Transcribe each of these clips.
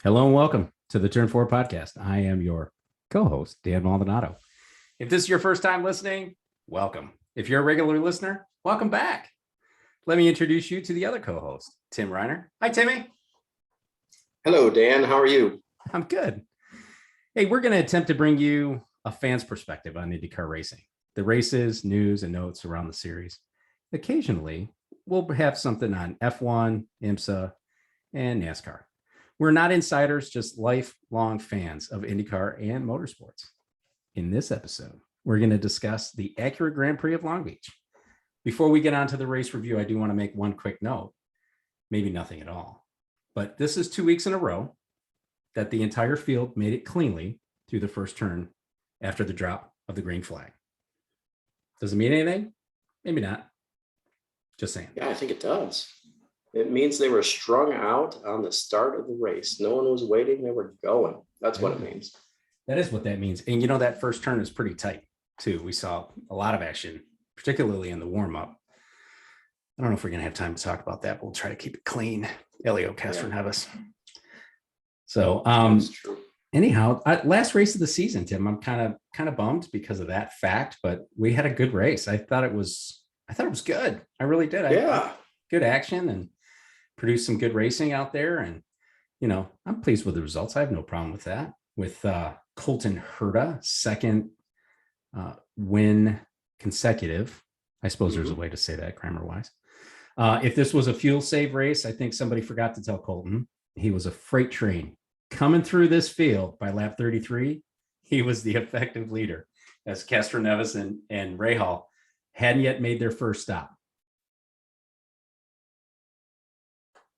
Hello and welcome to the Turn 4 podcast. I am your co-host, Dan Maldonado. If this is your first time listening, welcome. If you're a regular listener, welcome back. Let me introduce you to the other co-host, Tim Reiner. Hi, Timmy. Hello, Dan. How are you? I'm good. Hey, we're going to attempt to bring you a fan's perspective on IndyCar racing, the races, news, and notes around the series. Occasionally, we'll have something on F1, IMSA, and NASCAR. We're not insiders, just lifelong fans of IndyCar and motorsports. In this episode, we're going to discuss the Acura Grand Prix of Long Beach. Before we get on to the race review, I do want to make one quick note, maybe nothing at all, but this is 2 weeks in a row that the entire field made it cleanly through the first turn after the drop of the green flag. Does it mean anything? Maybe not. Just saying. Yeah, I think it does. It means they were strung out on the start of the race. No one was waiting. They were going. That's what it means. That is what that means. And you know, that first turn is pretty tight too. We saw a lot of action, particularly in the warm-up. I don't know if we're going to have time to talk about that, but we'll try to keep it clean. Elio Castroneves. So, anyhow, last race of the season, Tim, I'm kind of bummed because of that fact, but we had a good race. I thought it was good. I really did. Good action and produced some good racing out there. And, you know, I'm pleased with the results. I have no problem with that. With Colton Herta, second win consecutive. I suppose there's a way to say that grammar-wise. If this was a fuel save race, I think somebody forgot to tell Colton he was a freight train coming through this field by lap 33. He was the effective leader as Castroneves and Rahal hadn't yet made their first stop.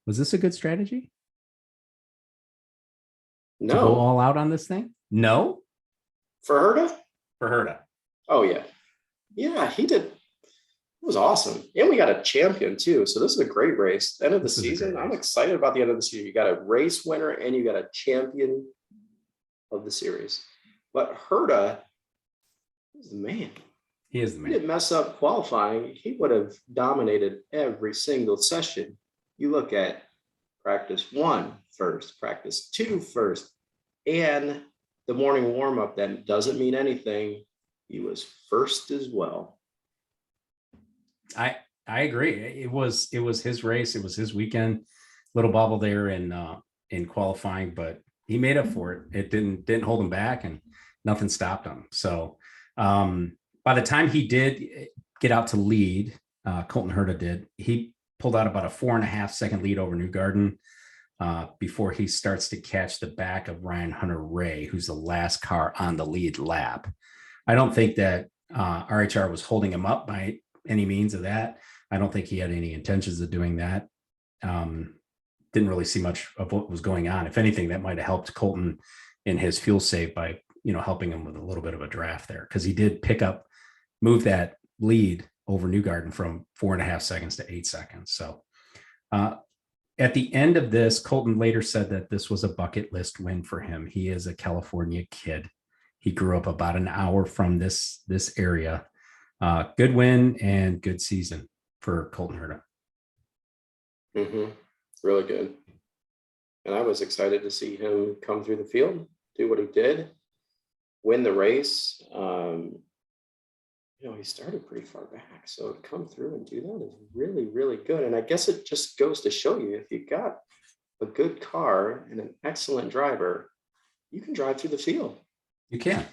Was this a good strategy? No. To go all out on this thing? No? For Herta? For Herta. Oh, yeah. Yeah, he did. It was awesome. And we got a champion, too. So this is a great race. End of the season. I'm excited about the end of the season. You got a race winner and you got a champion of the series. But Herta is the man. He is the man. He didn't mess up qualifying. He would have dominated every single session. You look at practice 1 first, practice 2 first, and the morning warm-up that doesn't mean anything. He was first as well. I agree. It was his race. It was his weekend. Little bobble there in qualifying, but he made up for it. It didn't hold him back, and nothing stopped him. So by the time he did get out to lead, Colton Herta did. He pulled out about a 4.5 second lead over Newgarden before he starts to catch the back of Ryan Hunter-Reay, who's the last car on the lead lap. I don't think that RHR was holding him up by any means of that. I don't think he had any intentions of doing that. Didn't really see much of what was going on. If anything, that might have helped Colton in his fuel save by, helping him with a little bit of a draft there, because he did move that lead over Newgarden from 4.5 seconds to 8 seconds. So at the end of this, Colton later said that this was a bucket list win for him. He is a California kid. He grew up about an hour from this area. Good win and good season for Colton Herta. Really good. And I was excited to see him come through the field, do what he did, win the race. He started pretty far back. So to come through and do that is really, really good. And I guess it just goes to show you, if you got a good car and an excellent driver, you can drive through the field. You can.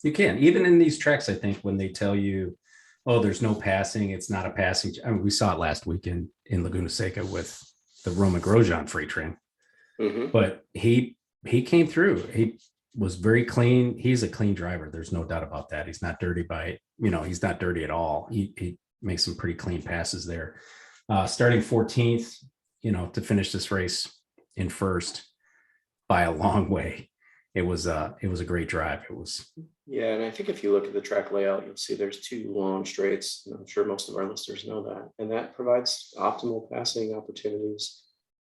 Even in these tracks, I think, when they tell you, oh, there's no passing, it's not a passing. I mean, we saw it last week in Laguna Seca with the Roman Grosjean freight train. But he came through. He was very clean. He's a clean driver. There's no doubt about that. He's not dirty he's not dirty at all. He makes some pretty clean passes there. Starting 14th, to finish this race in first by a long way. It was a great drive. Yeah, and I think if you look at the track layout, you'll see there's 2 long straights. And I'm sure most of our listeners know that. And that provides optimal passing opportunities.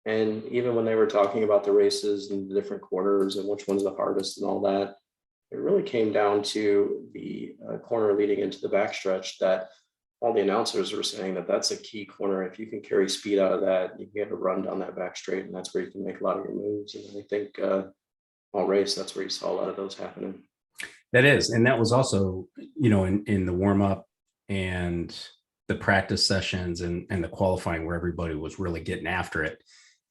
And even when they were talking about the races and the different corners and which one's the hardest and all that, it really came down to the corner leading into the backstretch that all the announcers were saying that that's a key corner. If you can carry speed out of that, you can get a run down that back straight, and that's where you can make a lot of your moves. And I think all race, that's where you saw a lot of those happening. That is, and that was also, in the warm up and the practice sessions and the qualifying, where everybody was really getting after it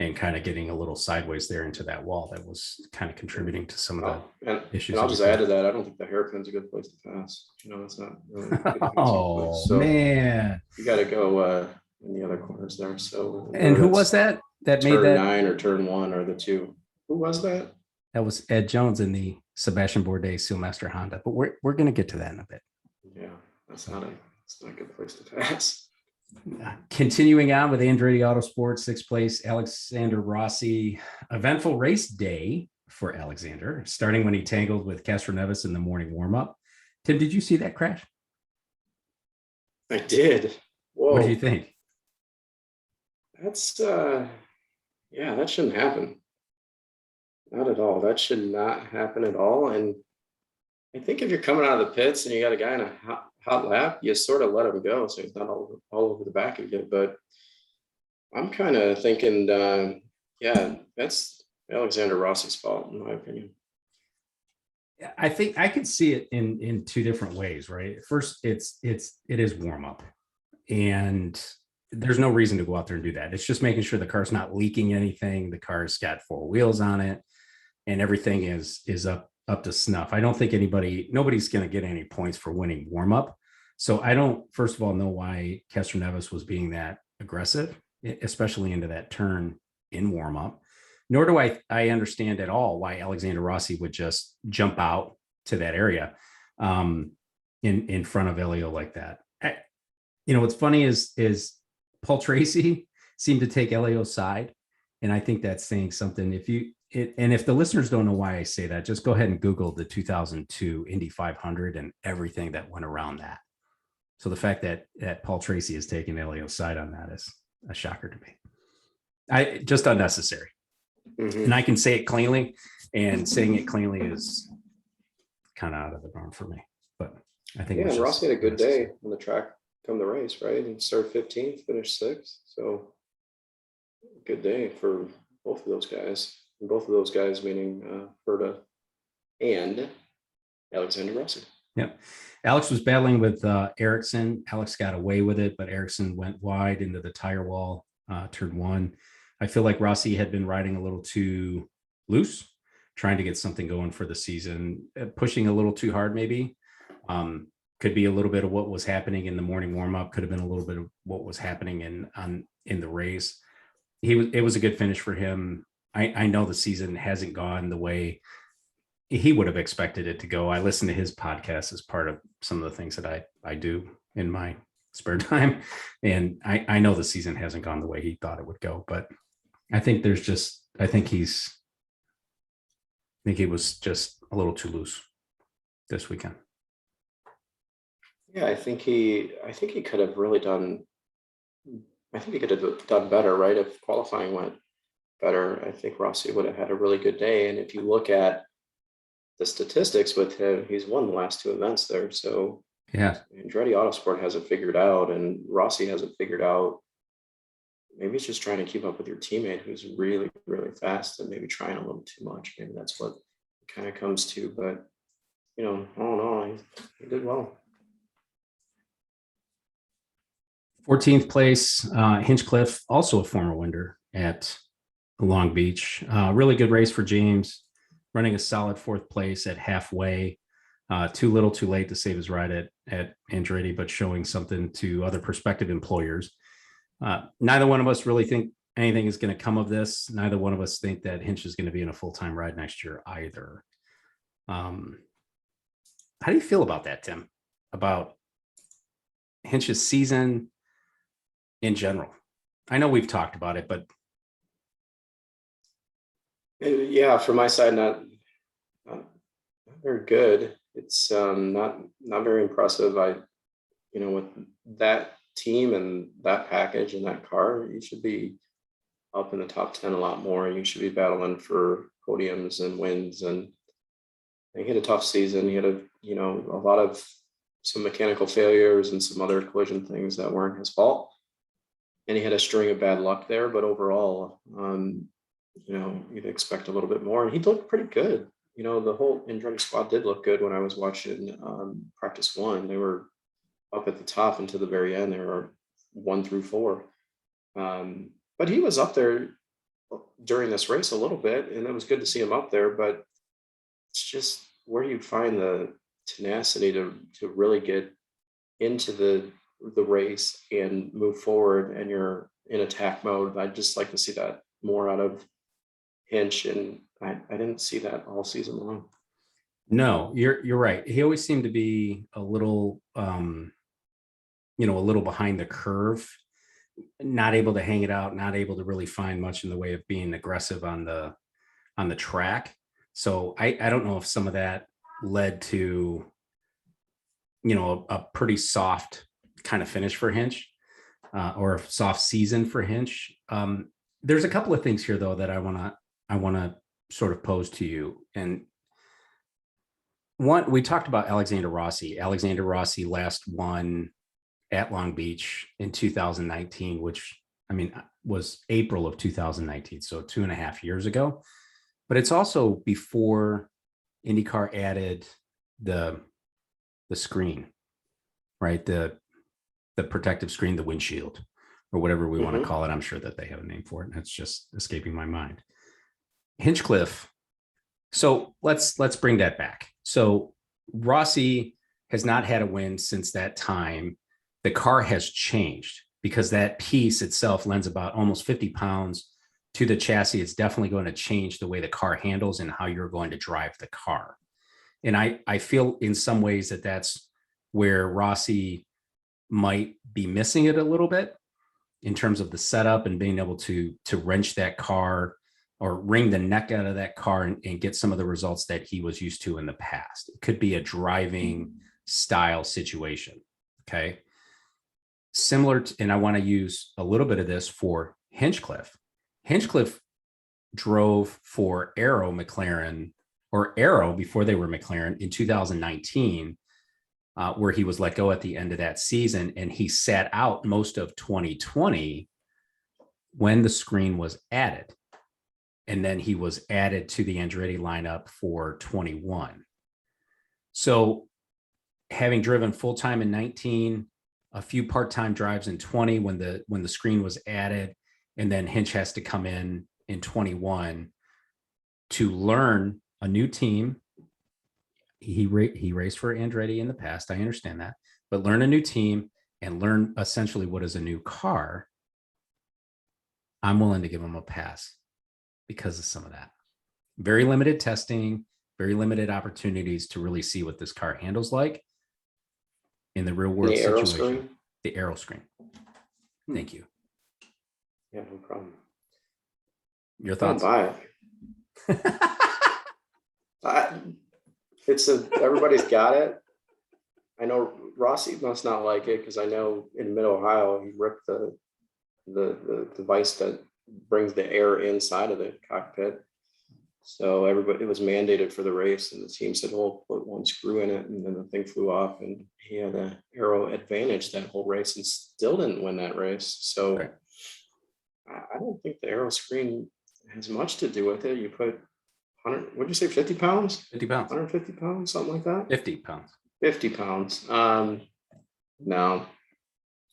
and kind of getting a little sideways there into that wall. That was kind of contributing to some of the issues. And I'll just add to that, I don't think the hairpin's a good place to pass. It's not really a good oh so man, you got to go in the other corners there. So, and who was that made that? Turn 9 or turn 1 are the two. Who was that? That was Ed Jones in the Sebastian Bourdais Sealmaster Honda. But we're going to get to that in a bit. Yeah, it's not a good place to pass. Continuing on with Andretti Autosport, 6th place, Alexander Rossi. Eventful race day for Alexander, starting when he tangled with Castroneves in the morning warm-up. Tim, did you see that crash? I did. Whoa. What do you think? That's that shouldn't happen. Not at all. That should not happen at all. And I think if you're coming out of the pits and you got a guy in a hot lap, you sort of let him go, so he's not all over the back of you. But I'm kind of thinking, that's Alexander Rossi's fault, in my opinion. I think I could see it in two different ways, right? First, it is warm up, and there's no reason to go out there and do that. It's just making sure the car's not leaking anything. The car's got 4 wheels on it, and everything is up to snuff. I don't think nobody's going to get any points for winning warm up. So I don't, first of all, know why Castroneves was being that aggressive, especially into that turn in warm up. Nor do I understand at all why Alexander Rossi would just jump out to that area in front of Elio like that. What's funny is Paul Tracy seemed to take Elio's side, and I think that's saying something. If the listeners don't know why I say that, just go ahead and Google the 2002 Indy 500 and everything that went around that. So the fact that Paul Tracy is taking Elio's side on that is a shocker to me. Just unnecessary. Mm-hmm. And I can say it cleanly, and saying it cleanly is kind of out of the norm for me. But I think Rossi had a good day on the track come the race, right? And started 15th, finished 6th. So good day for both of those guys. And both of those guys meaning Herta and Alexander Rossi. Yep. Alex was battling with Ericsson. Alex got away with it, but Ericsson went wide into the tire wall, turn 1. I feel like Rossi had been riding a little too loose, trying to get something going for the season, pushing a little too hard maybe. Could be a little bit of what was happening in the morning warm-up, could have been a little bit of what was happening in the race. It was a good finish for him. I know the season hasn't gone the way he would have expected it to go. I listen to his podcast as part of some of the things that I do in my spare time. And I know the season hasn't gone the way he thought it would go, but I think he was just a little too loose this weekend. Yeah, I think he could have really done better, right? If qualifying went better, I think Rossi would have had a really good day. And if you look at the statistics with him, he's won the last 2 events there. So yeah, Andretti Autosport has it figured out, and Rossi has it figured out. Maybe it's just trying to keep up with your teammate who's really, really fast, and maybe trying a little too much. Maybe that's what it kind of comes to. But I don't know. He did well. 14th place, Hinchcliffe, also a former winner at Long Beach. Really good race for James, running a solid 4th place at halfway. Too little, too late to save his ride at Andretti, but showing something to other prospective employers. Neither one of us really think anything is going to come of this. Neither one of us think that Hinch is going to be in a full-time ride next year either. How do you feel about that, Tim? About Hinch's season in general? I know we've talked about it, but yeah, from my side, not very good. It's not very impressive. With that team and that package and that car, you should be up in the top 10 a lot more. You should be battling for podiums and wins. And he had a tough season. He had a lot of some mechanical failures and some other collision things that weren't his fault. And he had a string of bad luck there, but overall, you'd expect a little bit more. And he looked pretty good. The whole Andretti squad did look good when I was watching practice one. They were up at the top and to the very end. They were 1 through 4. But he was up there during this race a little bit, and it was good to see him up there. But it's just where you find the tenacity to really get into the race and move forward, and you're in attack mode. I'd just like to see that more out of Hinch, and I didn't see that all season long. No, you're right. He always seemed to be a little a little behind the curve, not able to hang it out, not able to really find much in the way of being aggressive on the track. So I don't know if some of that led to a pretty soft kind of finish for Hinch, or a soft season for Hinch. There's a couple of things here though that I want to sort of pose to you. And one, we talked about Alexander Rossi. Alexander Rossi last won at Long Beach in 2019, which was April of 2019, so 2.5 years ago. But it's also before IndyCar added the screen, right? The protective screen, the windshield, or whatever we want to call it. I'm sure that they have a name for it, and it's just escaping my mind. Hinchcliffe. So let's bring that back. So Rossi has not had a win since that time. The car has changed because that piece itself lends about almost 50 pounds to the chassis. It's definitely going to change the way the car handles and how you're going to drive the car. And I feel in some ways that that's where Rossi might be missing it a little bit in terms of the setup and being able to wrench that car or wring the neck out of that car and get some of the results that he was used to in the past. It could be a driving style situation. Okay. Similar to, and I want to use a little bit of this for Hinchcliffe. Hinchcliffe drove for Arrow McLaren, or Arrow before they were McLaren, in 2019, where he was let go at the end of that season. And he sat out most of 2020 when the screen was added. And then he was added to the Andretti lineup for 21. So having driven full-time in 19, a few part-time drives in 20 when the screen was added, and then Hinch has to come in 21 to learn a new team. He raced for Andretti in the past, I understand that, but learn a new team and learn essentially what is a new car. I'm willing to give him a pass because of some of that. Very limited testing, very limited opportunities to really see what this car handles like in the real world situation. The aero screen. Thank you. Yeah, no problem. Your thoughts? I'll buy it. Everybody's got it. I know Rossi must not like it because I know in Mid Ohio he ripped the device that brings the air inside of the cockpit. So it was mandated for the race, and the team said, "Well, put one screw in it," and then the thing flew off, and he had an aero advantage that whole race and still didn't win that race. So right. I don't think the aero screen has much to do with it. You put 100, what'd you say, 50 pounds? 50 pounds. 150 pounds, something like that? 50 pounds. 50 pounds. No,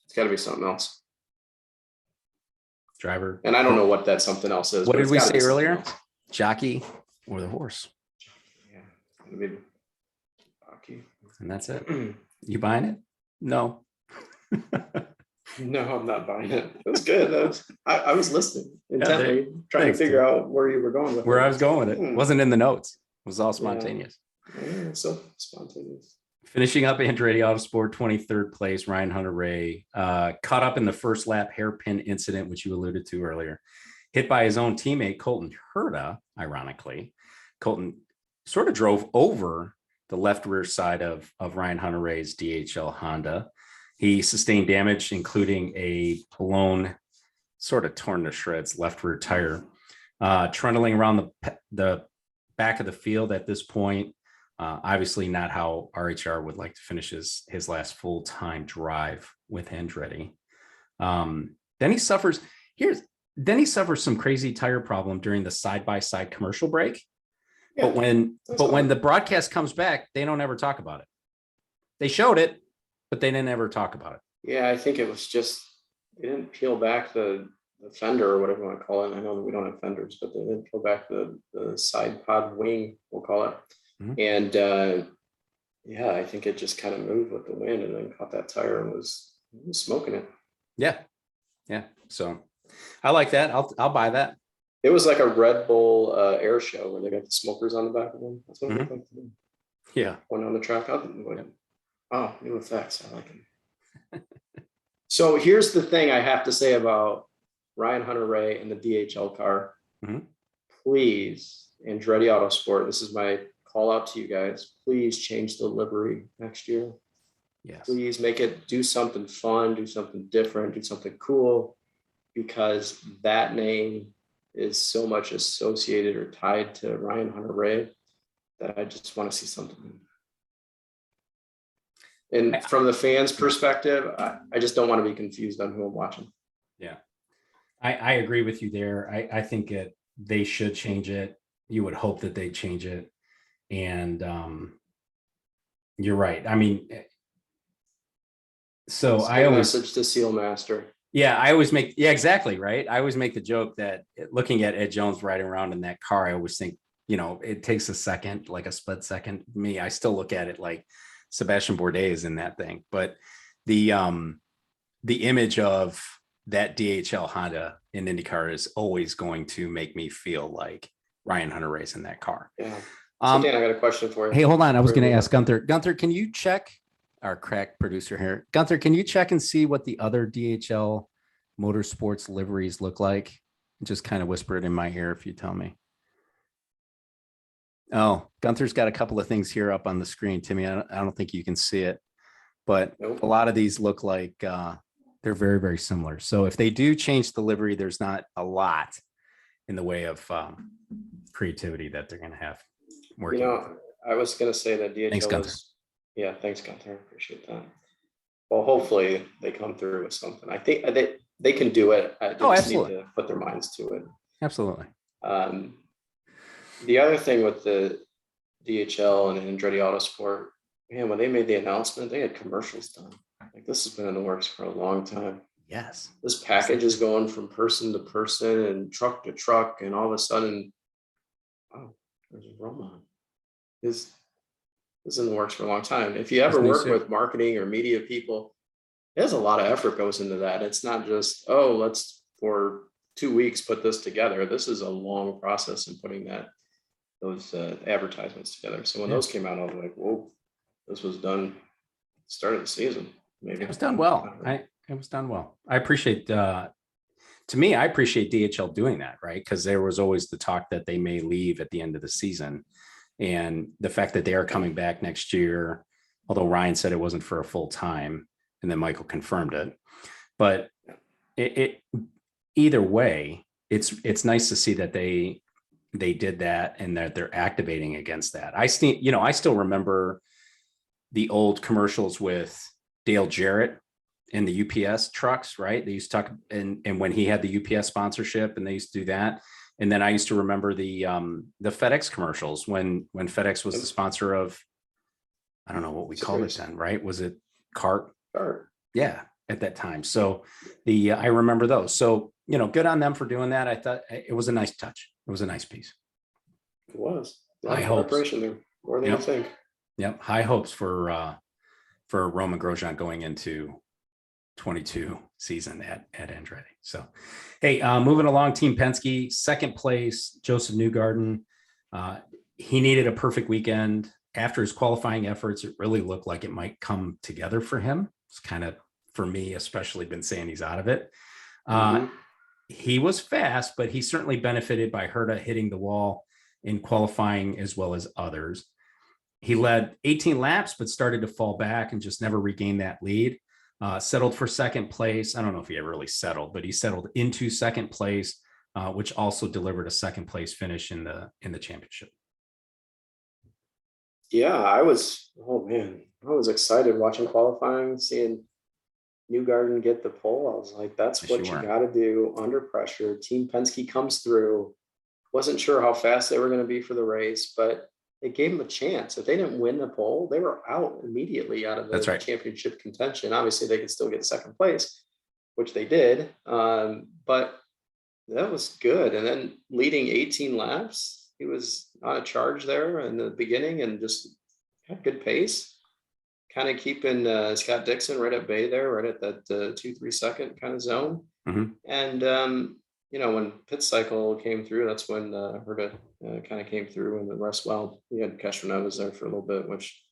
it's got to be something else. Driver. And I don't know what that something else is. What did we say earlier? Jockey or the horse? Yeah, maybe jockey. And that's it. You buying it? No. No, I'm not buying it. It was good. I was listening intently, trying to figure out where you were going with where I was going with it. It wasn't in the notes. It was all spontaneous. Yeah, so spontaneous. Finishing up Andretti Autosport, 23rd place, Ryan Hunter-Reay, caught up in the first lap hairpin incident, which you alluded to earlier. Hit by his own teammate, Colton Herta, ironically. Colton sort of drove over the left rear side of Ryan Hunter-Reay's DHL Honda. He sustained damage, including a blown, sort of torn to shreds left rear tire. Trundling around the back of the field at this point Obviously not how RHR would like to finish his last full-time drive with Andretti. Then he suffers some crazy tire problem during the side-by-side commercial break. Yeah, but when the broadcast comes back, they don't ever talk about it. They showed it, but they didn't ever talk about it. Yeah, I think it was just they didn't peel back the fender or whatever you want to call it. I know that we don't have fenders, but they didn't peel back the side pod wing, we'll call it. Mm-hmm. And yeah, I think it just kind of moved with the wind and then caught that tire and was smoking it. Yeah. So I like that. I'll buy that. It was like a Red Bull air show where they got the smokers on the back of them. That's what it looked like to me. Yeah. Going on the track. Oh, new effects. I like them. So here's the thing I have to say about Ryan Hunter-Reay and the DHL car. Mm-hmm. Please, Andretti Autosport, this is my call out to you guys. Please change the livery next year. Yes. Please do something fun, do something different, do something cool, because that name is so much associated or tied to Ryan Hunter-Reay that I just want to see something. And from the fans' perspective, I just don't want to be confused on who I'm watching. Yeah, I agree with you there. I think they should change it. You would hope that they change it. And you're right. I mean, so I always message to Seal Master. Yeah, exactly. Right. I always make the joke that looking at Ed Jones riding around in that car, I always think, it takes a second, like a split second. I still look at it like Sebastian Bourdais is in that thing. But the image of that DHL Honda in IndyCar is always going to make me feel like Ryan Hunter-Reay's in that car. Yeah. So Dan, I got a question for you. Hey, hold on. I was going to ask Gunther. Gunther, can you check? Our crack producer here. Gunther, can you check and see what the other DHL Motorsports liveries look like? Just kind of whisper it in my ear if you tell me. Oh, Gunther's got a couple of things here up on the screen, Timmy. I don't think you can see it, but nope. A lot of these look like they're very, very similar. So if they do change the livery, there's not a lot in the way of creativity that they're going to have working. I was going to say that DHL Thanks, Gunther. Yeah, thanks, Gunther. I appreciate that. Well, hopefully they come through with something. I think they can do it. They just need to put their minds to it. Absolutely. The other thing with the DHL and Andretti Autosport, man, when they made the announcement, they had commercials done. Like, this has been in the works for a long time. Yes. This package is going from person to person and truck to truck, and all of a sudden, oh, there's a Roman. This is in the works for a long time. If you ever work with marketing or media people, there's a lot of effort goes into that. It's not just, let's for 2 weeks put this together. This is a long process in putting those advertisements together. So when those came out, I was like, whoa, this was done start of the season. Maybe it was done well. It was done well. I appreciate I appreciate DHL doing that, right? Because there was always the talk that they may leave at the end of the season. And the fact that they are coming back next year, although Ryan said it wasn't for a full time, and then Michael confirmed it. But it either way, it's nice to see that they did that and that they're activating against that. I still remember the old commercials with Dale Jarrett and the UPS trucks, right? They used to talk and when he had the UPS sponsorship, and they used to do that. And then I used to remember the FedEx commercials when FedEx was the sponsor of, I don't know what we called it then, right? Was it CART? CART. Yeah, at that time. So I remember those. So, good on them for doing that. I thought it was a nice touch. It was a nice piece. It was. High hopes. There, more than you think. Yep. High hopes for Roman Grosjean going into 22 season at Andretti. So, hey, moving along, Team Penske, second place, Joseph Newgarden. He needed a perfect weekend. After his qualifying efforts, it really looked like it might come together for him. It's kind of, for me, especially been saying he's out of it. He was fast, but he certainly benefited by Herta hitting the wall in qualifying as well as others. He led 18 laps, but started to fall back and just never regained that lead. Settled for second place. I don't know if he ever really settled, but he settled into second place, which also delivered a second place finish in the championship. Yeah, I was, oh man, I was excited watching qualifying, seeing Newgarden get the pole. I was like, that's Yes, you what you were. got to do under pressure. Team Penske comes through. Wasn't sure how fast they were going to be for the race, but it gave them a chance. If they didn't win the pole, they were out immediately out of That's the right. championship contention. Obviously, they could still get second place, which they did. But that was good. And then leading 18 laps, he was on a charge there in the beginning and just had good pace. Kind of keeping Scott Dixon right at bay there, right at that 2-3 second kind of zone. Mhm. And when pit cycle came through, that's when Herta kind of came through, and the rest. Well, we had Castroneves there for a little bit, which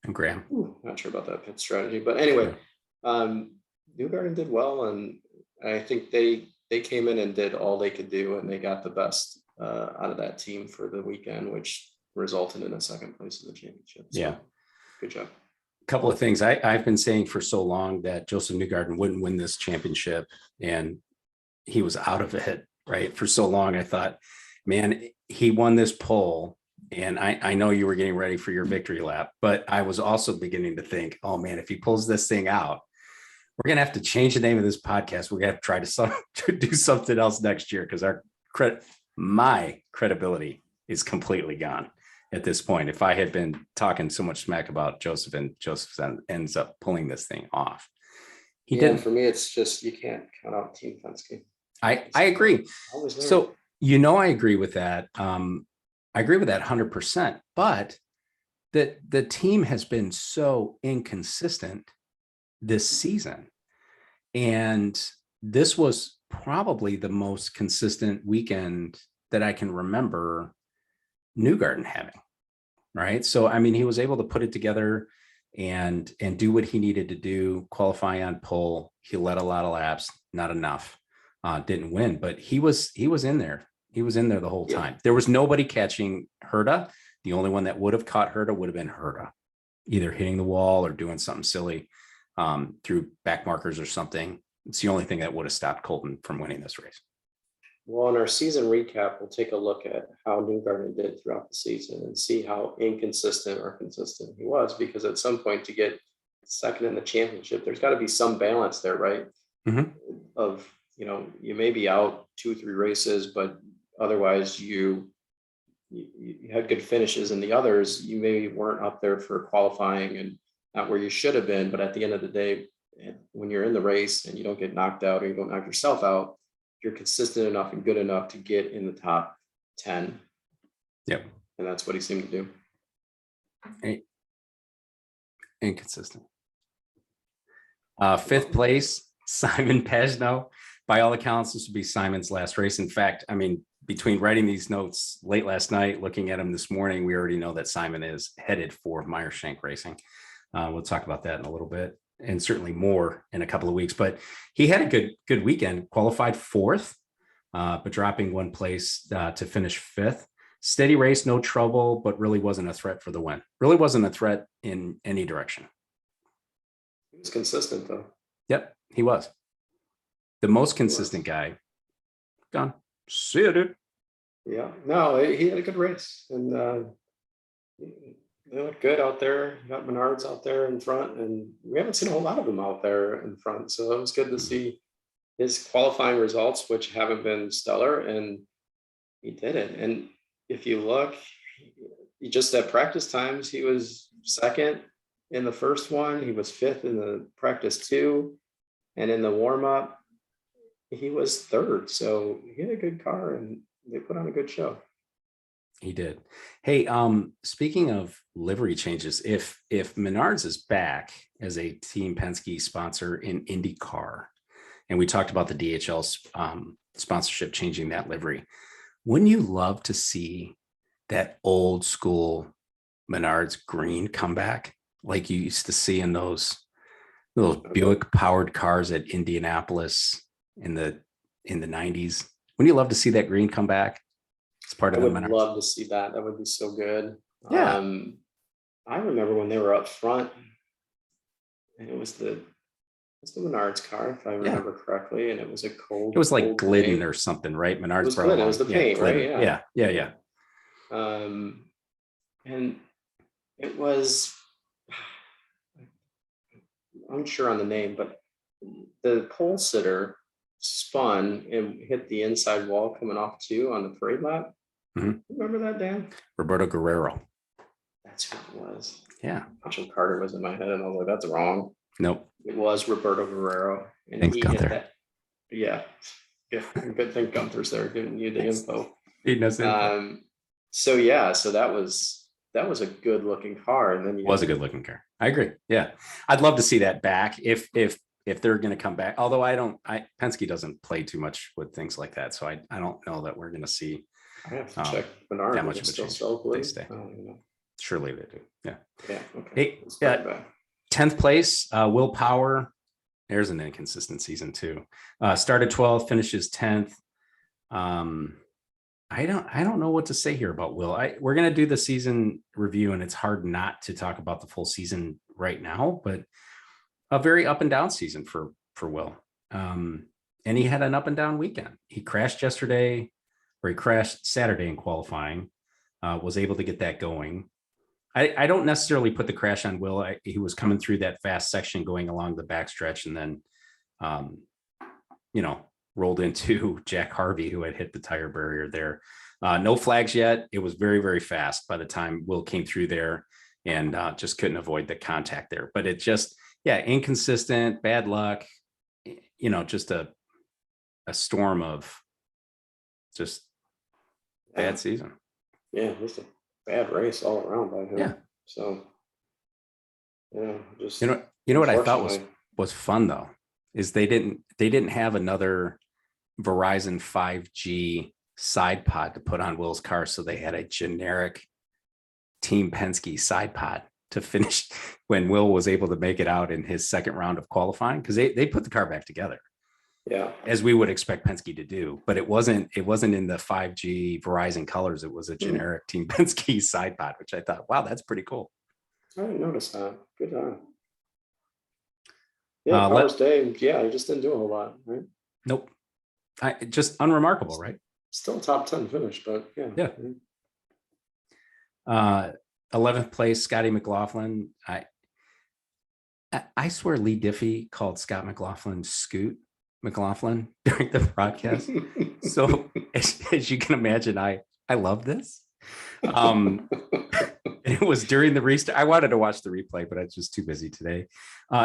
And Graeme. not sure about that pit strategy, but anyway, Yeah. Newgarden did well, and I think they came in and did all they could do, and they got the best out of that team for the weekend, which resulted in a second place in the championship. So, Yeah. good job. Couple of things. I've been saying for so long that Joseph Newgarden wouldn't win this championship, and he was out of it, right? For so long, I thought, man, he won this pole. And I know you were getting ready for your victory lap, but I was also beginning to think, oh man, if he pulls this thing out, we're going to have to change the name of this podcast. We're going to have to try to do something else next year, because my credibility is completely gone at this point. If I had been talking so much smack about Joseph, and Joseph ends up pulling this thing off, he didn't. For me, it's just you can't count out Team Penske. I agree. So, I agree with that. I agree with that 100%, but the team has been so inconsistent this season. And this was probably the most consistent weekend that I can remember Newgarden having, right? So, I mean, he was able to put it together and do what he needed to do, qualify on pole. He led a lot of laps, not enough, didn't win, but he was in there. He was in there the whole time. There was nobody catching Herta. The only one that would have caught Herta would have been Herta, either hitting the wall or doing something silly through back markers or something. It's the only thing that would have stopped Colton from winning this race. Well, in our season recap, we'll take a look at how Newgarden did throughout the season and see how inconsistent or consistent he was, because at some point to get second in the championship, there's got to be some balance there, right? Mm-hmm. Of, you may be out 2-3 races, but otherwise you had good finishes, and the others, you maybe weren't up there for qualifying and not where you should have been. But at the end of the day, when you're in the race and you don't get knocked out or you don't knock yourself out, you're consistent enough and good enough to get in the top 10. Yep. And that's what he seemed to do. Inconsistent. Fifth place, Simon Pagenaud. By all accounts, this would be Simon's last race. In fact, I mean, between writing these notes late last night, looking at them this morning, we already know that Simon is headed for Meyershank Racing. We'll talk about that in a little bit, and certainly more in a couple of weeks. But he had a good weekend, qualified fourth, but dropping one place to finish fifth. Steady race, no trouble, but really wasn't a threat for the win. Really wasn't a threat in any direction. He was consistent, though. Yep, he was. The most consistent guy. Gone. See you, dude. Yeah, no, he had a good race, and they look good out there. You got Menards out there in front, and we haven't seen a whole lot of them out there in front. So it was good to see his qualifying results, which haven't been stellar, and he did it. And if you look, he just at practice times, he was second in the first one. He was fifth in the practice 2, and in the warm up, he was third. So he had a good car, and they put on a good show. He did. Hey, speaking of livery changes, if Menards is back as a Team Penske sponsor in IndyCar, and we talked about the DHL sponsorship changing that livery, wouldn't you love to see that old school Menards green come back like you used to see in those Buick powered cars at Indianapolis in the 90s? Wouldn't you love to see that green come back? I would love to see that. That would be so good. Yeah. I remember when they were up front, and it was the Menards car, if I remember correctly, and it was a cold. It was like Glidden paint or something, right? Menards. It was Glidden. It was the paint, right? Yeah. And It was, I'm unsure on the name, but the pole sitter spun and hit the inside wall coming off two on the parade lap. Mhm. Remember that, Dan? Roberto Guerrero. That's who it was. Yeah. Mitchell Carter was in my head, and I was like, that's wrong. Nope. It was Roberto Guerrero, and Thanks, he Gunther. hit that. Yeah. Good thing Gunther's there giving you the info. He knows info. So yeah, so that was a good looking car, and then you Was a good looking car. I agree. Yeah, I'd love to see that back if they're going to come back. Although Penske doesn't play too much with things like that, so I don't know that we're going to see. I have to check Bernard. That much of a change. They stay. I don't even know. Surely they do. Yeah. Yeah. Okay. Hey, 10th place, Will Power. There's an inconsistent season too. Started 12th, finishes 10th. I don't know what to say here about Will. We're going to do the season review, and it's hard not to talk about the full season right now, but a very up and down season for Will. And he had an up and down weekend. He crashed yesterday, or he crashed Saturday in qualifying, was able to get that going. I don't necessarily put the crash on Will. He was coming through that fast section going along the backstretch, and then, rolled into Jack Harvey, who had hit the tire barrier there. No flags yet. It was very, very fast by the time Will came through there, and just couldn't avoid the contact there. But it just, inconsistent, bad luck, just a storm of just bad season. Yeah, just a bad race all around by him. Yeah. So, just you know what I thought was fun though, is they didn't have another Verizon 5G side pod to put on Will's car, so they had a generic Team Penske side pod to finish when Will was able to make it out in his second round of qualifying, because they put the car back together. Yeah, as we would expect Penske to do, but it wasn't in the 5G Verizon colors. It was a generic Team Penske side pod, which I thought, wow, that's pretty cool. I didn't notice that. Good on. Yeah, Power's Day. Yeah, he just didn't do a whole lot, right? Nope. Just unremarkable, right? Still top 10 finish, but yeah. 11th place, Scotty McLaughlin. I swear Lee Diffie called Scott McLaughlin Scoot McLaughlin during the broadcast. So as you can imagine, I love this. It was during the restart. I wanted to watch the replay, but I was just too busy today.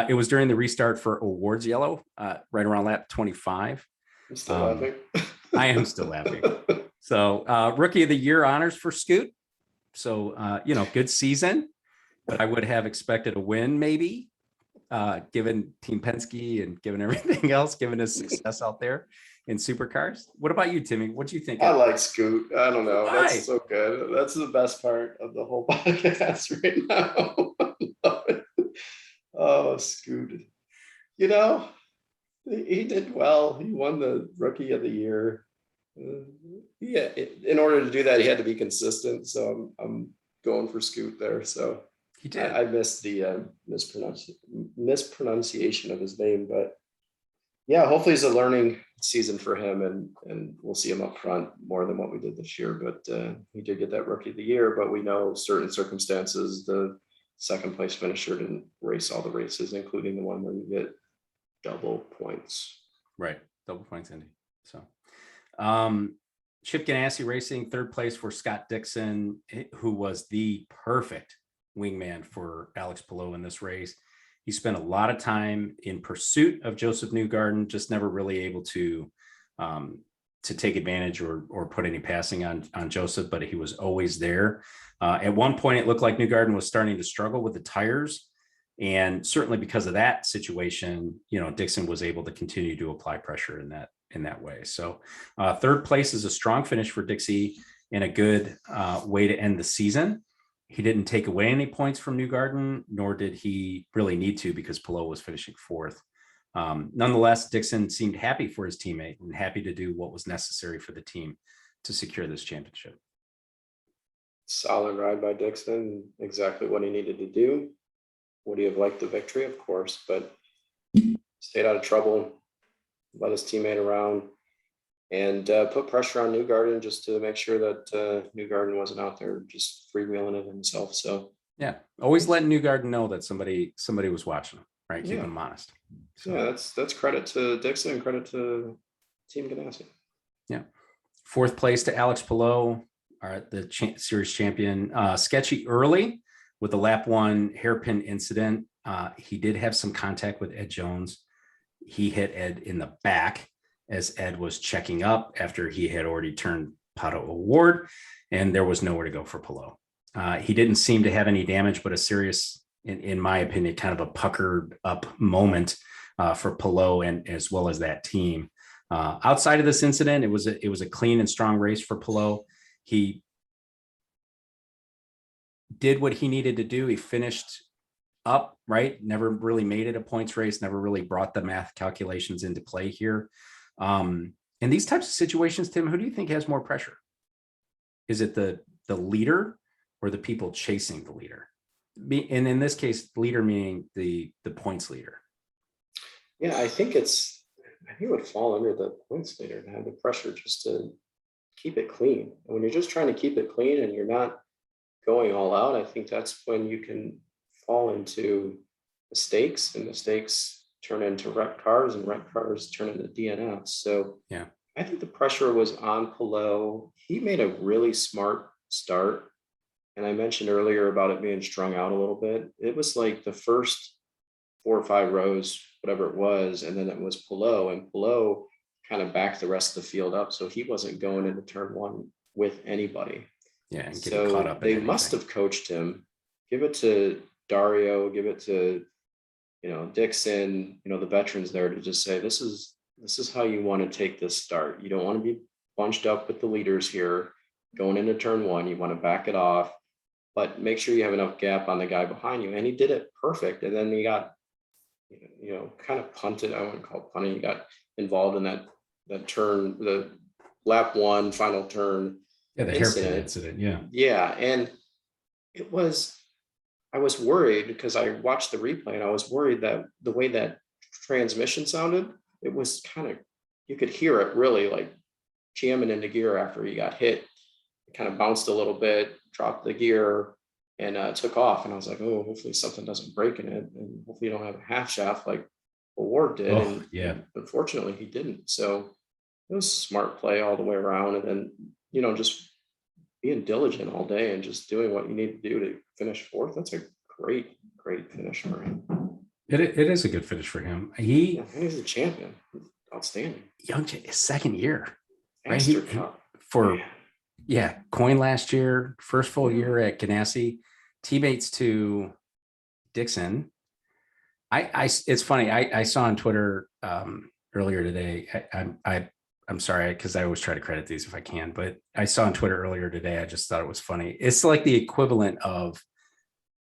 It was during the restart for Awards Yellow, right around lap 25. I'm still laughing. I am still laughing. So Rookie of the Year honors for Scoot. So, good season, but I would have expected a win maybe, given Team Penske and given everything else, given his success out there in supercars. What about you, Timmy? What do you think? I like Scoot. I don't know. Why? That's so good. That's the best part of the whole podcast right now. Oh, Scoot. He did well. He won the Rookie of the Year. Yeah, in order to do that, he had to be consistent. So I'm going for Scoot there. So he did. I missed the mispronunciation of his name, but yeah, hopefully it's a learning season for him, and we'll see him up front more than what we did this year. But he did get that Rookie of the Year. But we know certain circumstances, the second place finisher didn't race all the races, including the one where you get double points. Right, double points, Indy. So. Chip Ganassi Racing, third place for Scott Dixon, who was the perfect wingman for Alex Palou in this race. He spent a lot of time in pursuit of Joseph Newgarden, just never really able to take advantage or put any passing on Joseph, but he was always there. At one point, it looked like Newgarden was starting to struggle with the tires. And certainly because of that situation, Dixon was able to continue to apply pressure in that way. So third place is a strong finish for Dixie and a good way to end the season. He didn't take away any points from Newgarden, nor did he really need to, because Palou was finishing fourth. Nonetheless, Dixon seemed happy for his teammate and happy to do what was necessary for the team to secure this championship. Solid ride by Dixon, exactly what he needed to do. Would he have liked the victory? Of course, but stayed out of trouble, let his teammate around, and put pressure on Newgarden just to make sure that Newgarden wasn't out there just freewheeling it himself. So Yeah. Always let Newgarden know that somebody was watching him, right? Keep Yeah. him honest. So, Yeah, that's credit to Dixon and credit to Team Ganassi. yeah. 4th place to Alex Palou, the series champion. Sketchy early with the lap 1 hairpin incident. He did have some contact with Ed Jones. He hit Ed in the back as Ed was checking up after he had already turned Pato O'Ward, and there was nowhere to go for Palou. He didn't seem to have any damage, but a serious, in my opinion, kind of a puckered up moment for Palou and as well as that team. Outside of this incident, it was a clean and strong race for Palou. He did what he needed to do. He finished up, right? Never really made it a points race, never really brought the math calculations into play here. In these types of situations, Tim, who do you think has more pressure? Is it the leader or the people chasing the leader? And in this case, leader meaning the points leader. Yeah, I think it would fall under the points leader to have the pressure just to keep it clean. And when you're just trying to keep it clean and you're not going all out, I think that's when you can fall into mistakes, and mistakes turn into wrecked cars, and wrecked cars turn into DNFs. So yeah, I think the pressure was on Palou. He made a really smart start. And I mentioned earlier about it being strung out a little bit. It was like the first 4 or 5 rows, whatever it was, and then it was Palou, and Palou kind of backed the rest of the field up, so he wasn't going into turn 1 with anybody. Yeah, and getting caught up. They must have coached him. Give it to Dario. Give it to Dixon. The veterans there to just say this is how you want to take this start. You don't want to be bunched up with the leaders here going into turn 1. You want to back it off, but make sure you have enough gap on the guy behind you. And he did it perfect. And then he got kind of punted. I wouldn't call it punting. He got involved in that turn, the lap 1 final turn. Yeah, the hairpin incident. Yeah. Yeah. And I was worried because I watched the replay and I was worried that the way that transmission sounded, it was kind of, you could hear it really like jamming into gear after he got hit. It kind of bounced a little bit, dropped the gear, and took off. And I was like, oh, hopefully something doesn't break in it. And hopefully you don't have a half shaft like O'Ward did. Oh, yeah. Unfortunately, he didn't. So it was smart play all the way around. And then, just being diligent all day and just doing what you need to do to finish 4th. That's a great finish for him. It is a good finish for him. He's a champion. Outstanding. His 2nd year. Right? Coin last year, first full year at Ganassi, teammates to Dixon. It's funny. I saw on Twitter earlier today. I'm sorry, because I always try to credit these if I can, but I saw on Twitter earlier today. I just thought it was funny. It's like the equivalent of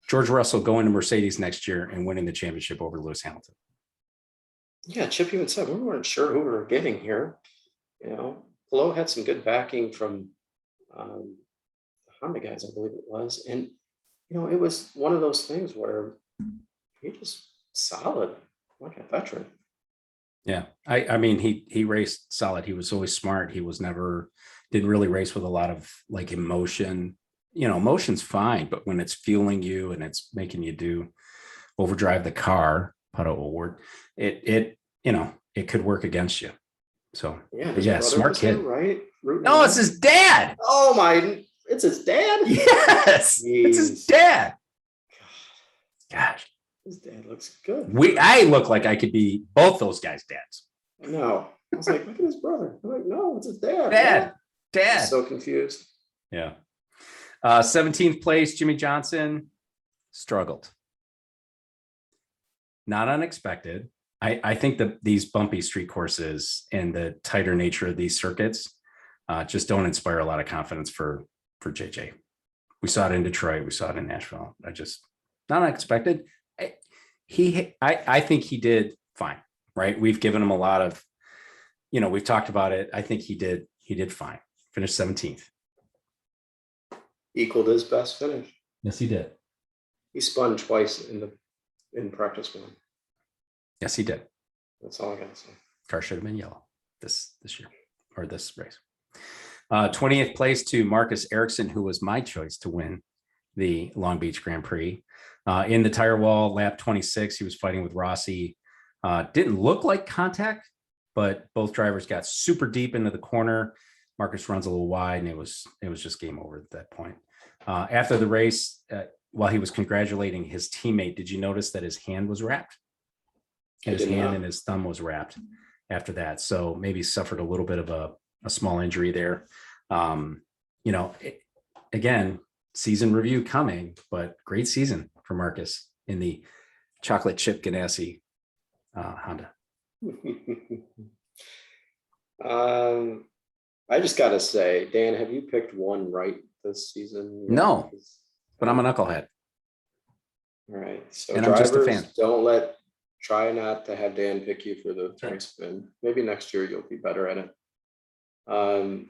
George Russell going to Mercedes next year and winning the championship over Lewis Hamilton. Yeah, Chip even said we weren't sure who we were getting here. Palou had some good backing from the Honda guys, I believe it was. And, it was one of those things where he just solid, like a veteran. Yeah. I mean, he raced solid. He was always smart. He didn't really race with a lot of like emotion. Emotion's fine, but when it's fueling you and it's making you overdrive the car, Pato O'Ward, it could work against you. So yeah, smart kid, right? No, it's his dad. Oh my, it's his dad. Yes, Jeez. It's his dad. Gosh, his dad looks good. I look like I could be both those guys' dads. No, I was like, look at his brother. I'm like, no, it's his dad. Dad. I'm so confused. Yeah. 17th place, Jimmy Johnson struggled. Not unexpected. I think that these bumpy street courses and the tighter nature of these circuits just don't inspire a lot of confidence for JJ. We saw it in Detroit. We saw it in Nashville. Not unexpected. I think he did fine, right? We've given him a lot of, we've talked about it. I think he did fine. Finished 17th. Equaled his best finish. Yes, he did. He spun twice in practice 1. Yes, he did. That's all I gotta say. Car should have been yellow this year or this race. 20th place to Marcus Ericsson, who was my choice to win the Long Beach Grand Prix. In the tire wall, lap 26, he was fighting with Rossi. Didn't look like contact, but both drivers got super deep into the corner. Marcus runs a little wide, and it was just game over at that point. After the race, while he was congratulating his teammate, did you notice that his hand was wrapped? His hand and his thumb was wrapped after that. So maybe suffered a little bit of a small injury there. Again, season review coming, but great season for Marcus in the chocolate chip Ganassi Honda. I just got to say, Dan, have you picked one right this season? No, but I'm a knucklehead. All right. So and I'm just a fan. Try not to have Dan pick you for the race win. Maybe next year you'll be better at it.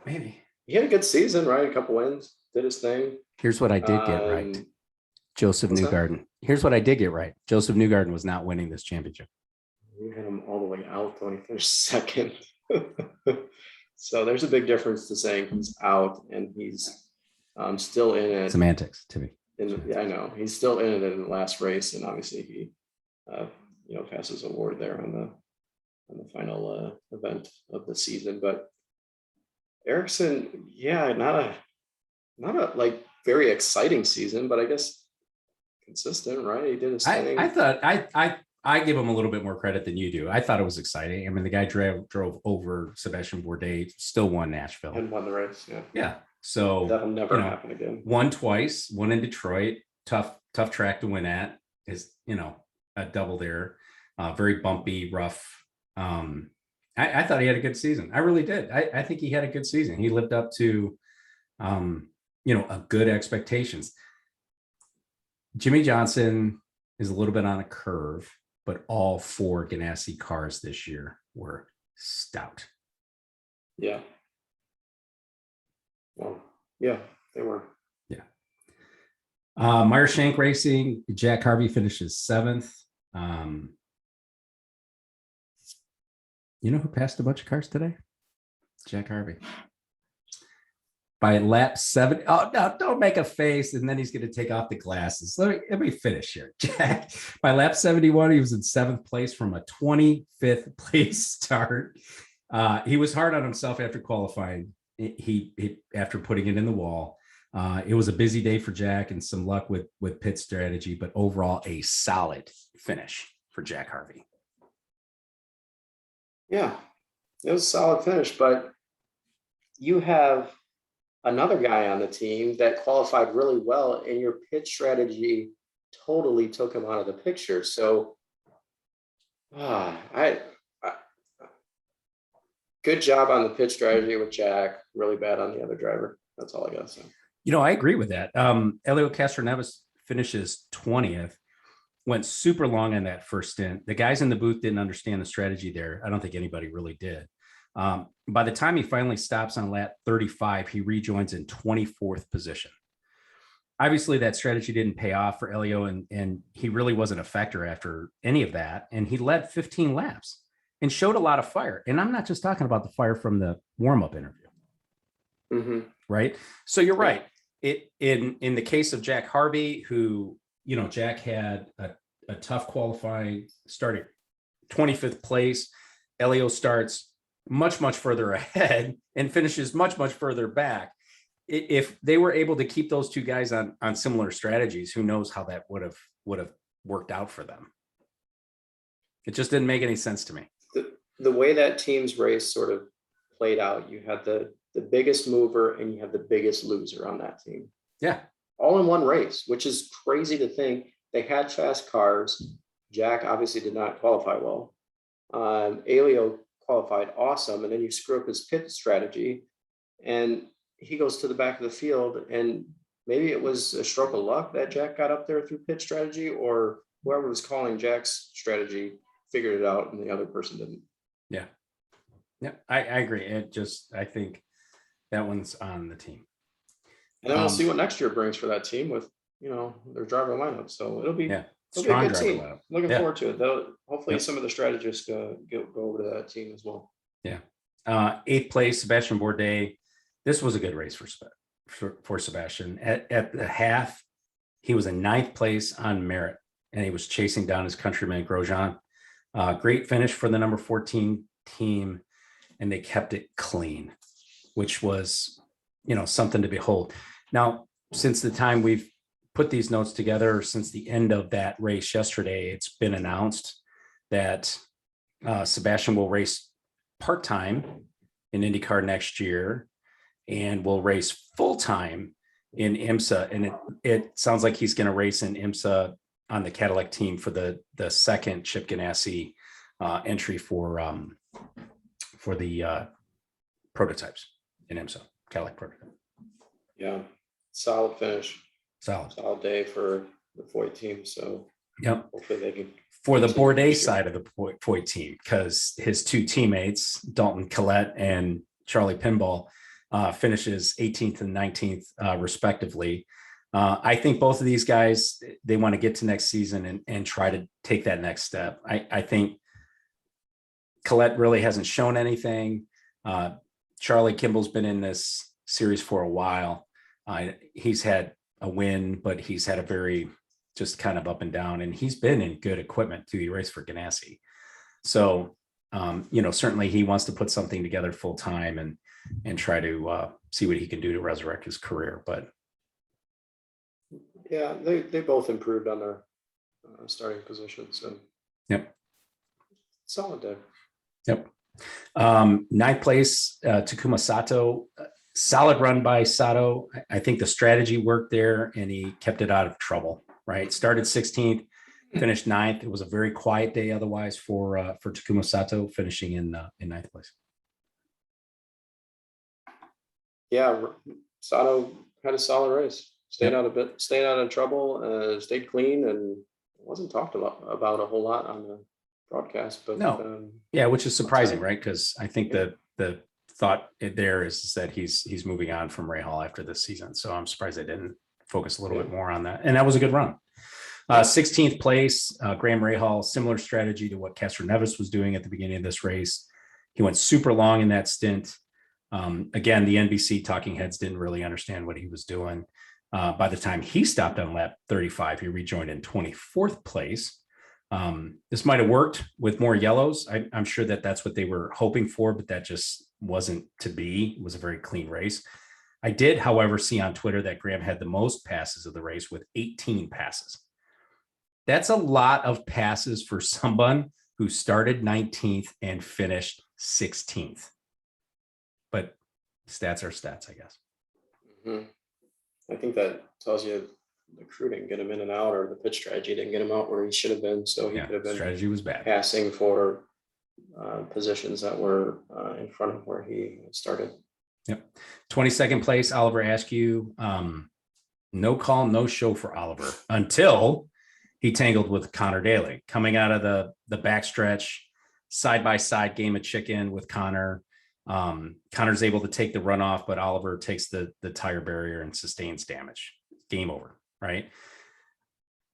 Maybe. He had a good season, right? A couple wins, did his thing. Here's what I did get right. Joseph Newgarden. Here's what I did get right. Joseph Newgarden was not winning this championship. You had him all the way out when he finished second. So there's a big difference to saying he's out and he's still in it. Semantics, Timmy. I know he's still in it in the last race, and obviously he, passes award there on the final event of the season. But Ericsson, not a like very exciting season, but I guess consistent, right? He did his thing. I thought I give him a little bit more credit than you do. I thought it was exciting. I mean, the guy drove over Sebastian Bourdais, still won Nashville and won the race. Yeah. So that'll never happen again. Won twice, one in Detroit, tough track to win at. Is a double there, very bumpy, rough. I thought he had a good season. I really did. I think he had a good season. He lived up to, a good expectations. Jimmy Johnson is a little bit on a curve, but all 4 Ganassi cars this year were stout. Yeah. Well, yeah, they were. Yeah. Meyer Shank Racing, Jack Harvey finishes 7th. You know who passed a bunch of cars today? Jack Harvey. By lap 7. Oh, no, don't make a face. And then he's going to take off the glasses. Let me finish here. Jack, by lap 71, he was in 7th place from a 25th place start. He was hard on himself after qualifying. He after putting it in the wall. It was a busy day for Jack and some luck with pit strategy, but overall a solid finish for Jack Harvey. Yeah, it was a solid finish, but you have another guy on the team that qualified really well, and your pit strategy totally took him out of the picture. So, good job on the pit strategy with Jack. Really bad on the other driver. That's all I got to say. I agree with that. Elio Castroneves finishes 20th. Went super long on that first stint. The guys in the booth didn't understand the strategy there. I don't think anybody really did. By the time he finally stops on lap 35, he rejoins in 24th position. Obviously, that strategy didn't pay off for Elio, and he really wasn't a factor after any of that. And he led 15 laps and showed a lot of fire. And I'm not just talking about the fire from the warm-up interview. Mm-hmm. Right? So you're right. In the case of Jack Harvey, who, Jack had a tough qualifying, starting 25th place. Elio starts much, much further ahead and finishes much, much further back. If they were able to keep those two guys on similar strategies, who knows how that would have worked out for them. It just didn't make any sense to me. The way that team's race sort of played out, you had the biggest mover and you had the biggest loser on that team. Yeah. All in one race, which is crazy to think. They had fast cars. Jack obviously did not qualify well. Elio qualified awesome, and then you screw up his pit strategy, and he goes to the back of the field, and maybe it was a stroke of luck that Jack got up there through pit strategy, or whoever was calling Jack's strategy figured it out and the other person didn't. Yeah. I agree. I think that one's on the team. And then we'll see what next year brings for that team with, their driver lineup. So it'll be a good team. Lineup. Looking forward to it. Though, hopefully some of the strategists go over to that team as well. Yeah. 8th place, Sebastian Bourdais. This was a good race for Sebastian. At the half, He was in 9th place on merit, and he was chasing down his countryman Grosjean. Great finish for the number 14 team, and they kept it clean, which was, something to behold. Now, since the time we've put these notes together, since the end of that race yesterday, it's been announced that Sebastian will race part-time in IndyCar next year and will race full-time in IMSA. And it sounds like he's going to race in IMSA on the Cadillac team for the second Chip Ganassi entry for the prototypes in IMSA, Cadillac prototype. Yeah, solid finish. Solid day for the Foyt team. So yep, hopefully they can. For the Bourdais side of the Foyt team, because his two teammates, Dalton Collette and Charlie Pinball, finishes 18th and 19th respectively. I think both of these guys, they want to get to next season and try to take that next step. I think Collette really hasn't shown anything. Charlie Kimball's been in this series for a while. He's had a win, but he's had a very just kind of up and down, and he's been in good equipment through the race for Ganassi. So, certainly he wants to put something together full time and try to see what he can do to resurrect his career. But yeah, they both improved on their starting positions. So yep, solid day. Yep. 9th place, Takuma Sato. Solid run by Sato. I think the strategy worked there, and he kept it out of trouble. Right, started 16th, finished 9th. It was a very quiet day otherwise for Takuma Sato, finishing in 9th place. Yeah, Sato had a solid race. Stayed out of trouble, stayed clean, and wasn't talked about a whole lot on the broadcast. But no, which is surprising, right? Because I think the thought there is that he's moving on from Rahal after this season. So I'm surprised they didn't focus a little bit more on that. And that was a good run. 16th place, Graeme Rahal, similar strategy to what Castroneves was doing at the beginning of this race. He went super long in that stint. Again, the NBC talking heads didn't really understand what he was doing. By the time he stopped on lap 35, he rejoined in 24th place. This might have worked with more yellows. I'm sure that's what they were hoping for, but that just wasn't to be. It was a very clean race. I did, however, see on Twitter that Graeme had the most passes of the race with 18 passes. That's a lot of passes for someone who started 19th and finished 16th. But stats are stats, I guess. Mm-hmm. I think that tells you the crew didn't get him in and out, or the pitch strategy didn't get him out where he should have been. So he could have been strategy was bad, passing for positions that were in front of where he started. Yep. 22nd place, Oliver Askew. No call, no show for Oliver until he tangled with Connor Daly coming out of the backstretch, side-by-side game of chicken with Connor. Connor's able to take the runoff, but Oliver takes the tire barrier and sustains damage. Game over, right?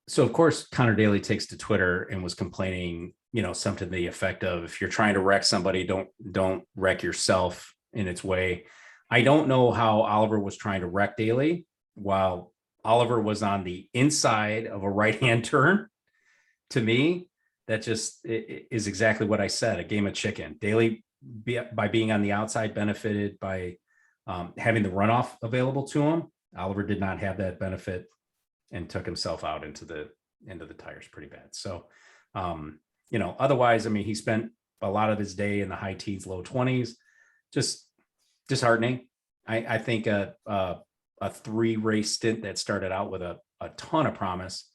So, of course, Connor Daly takes to Twitter and was complaining, something to the effect of, if you're trying to wreck somebody, don't wreck yourself in its way. I don't know how Oliver was trying to wreck Daly while Oliver was on the inside of a right-hand turn. To me, that just is exactly what I said, a game of chicken. Daly, by being on the outside, benefited by having the runoff available to him. Oliver did not have that benefit and took himself out into the tires pretty bad. So, otherwise, he spent a lot of his day in the high teens, low 20s, just disheartening. I think a 3-race stint that started out with a ton of promise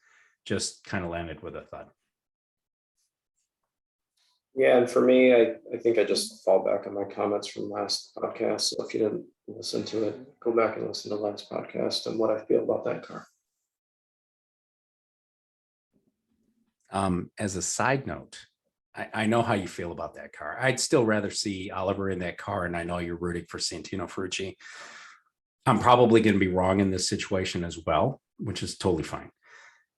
just kind of landed with a thud. Yeah, and for me, I think I just fall back on my comments from last podcast. So if you didn't listen to it, go back and listen to the last podcast and what I feel about that car. As a side note, I know how you feel about that car. I'd still rather see Oliver in that car, and I know you're rooting for Santino Ferrucci. I'm probably going to be wrong in this situation as well, which is totally fine.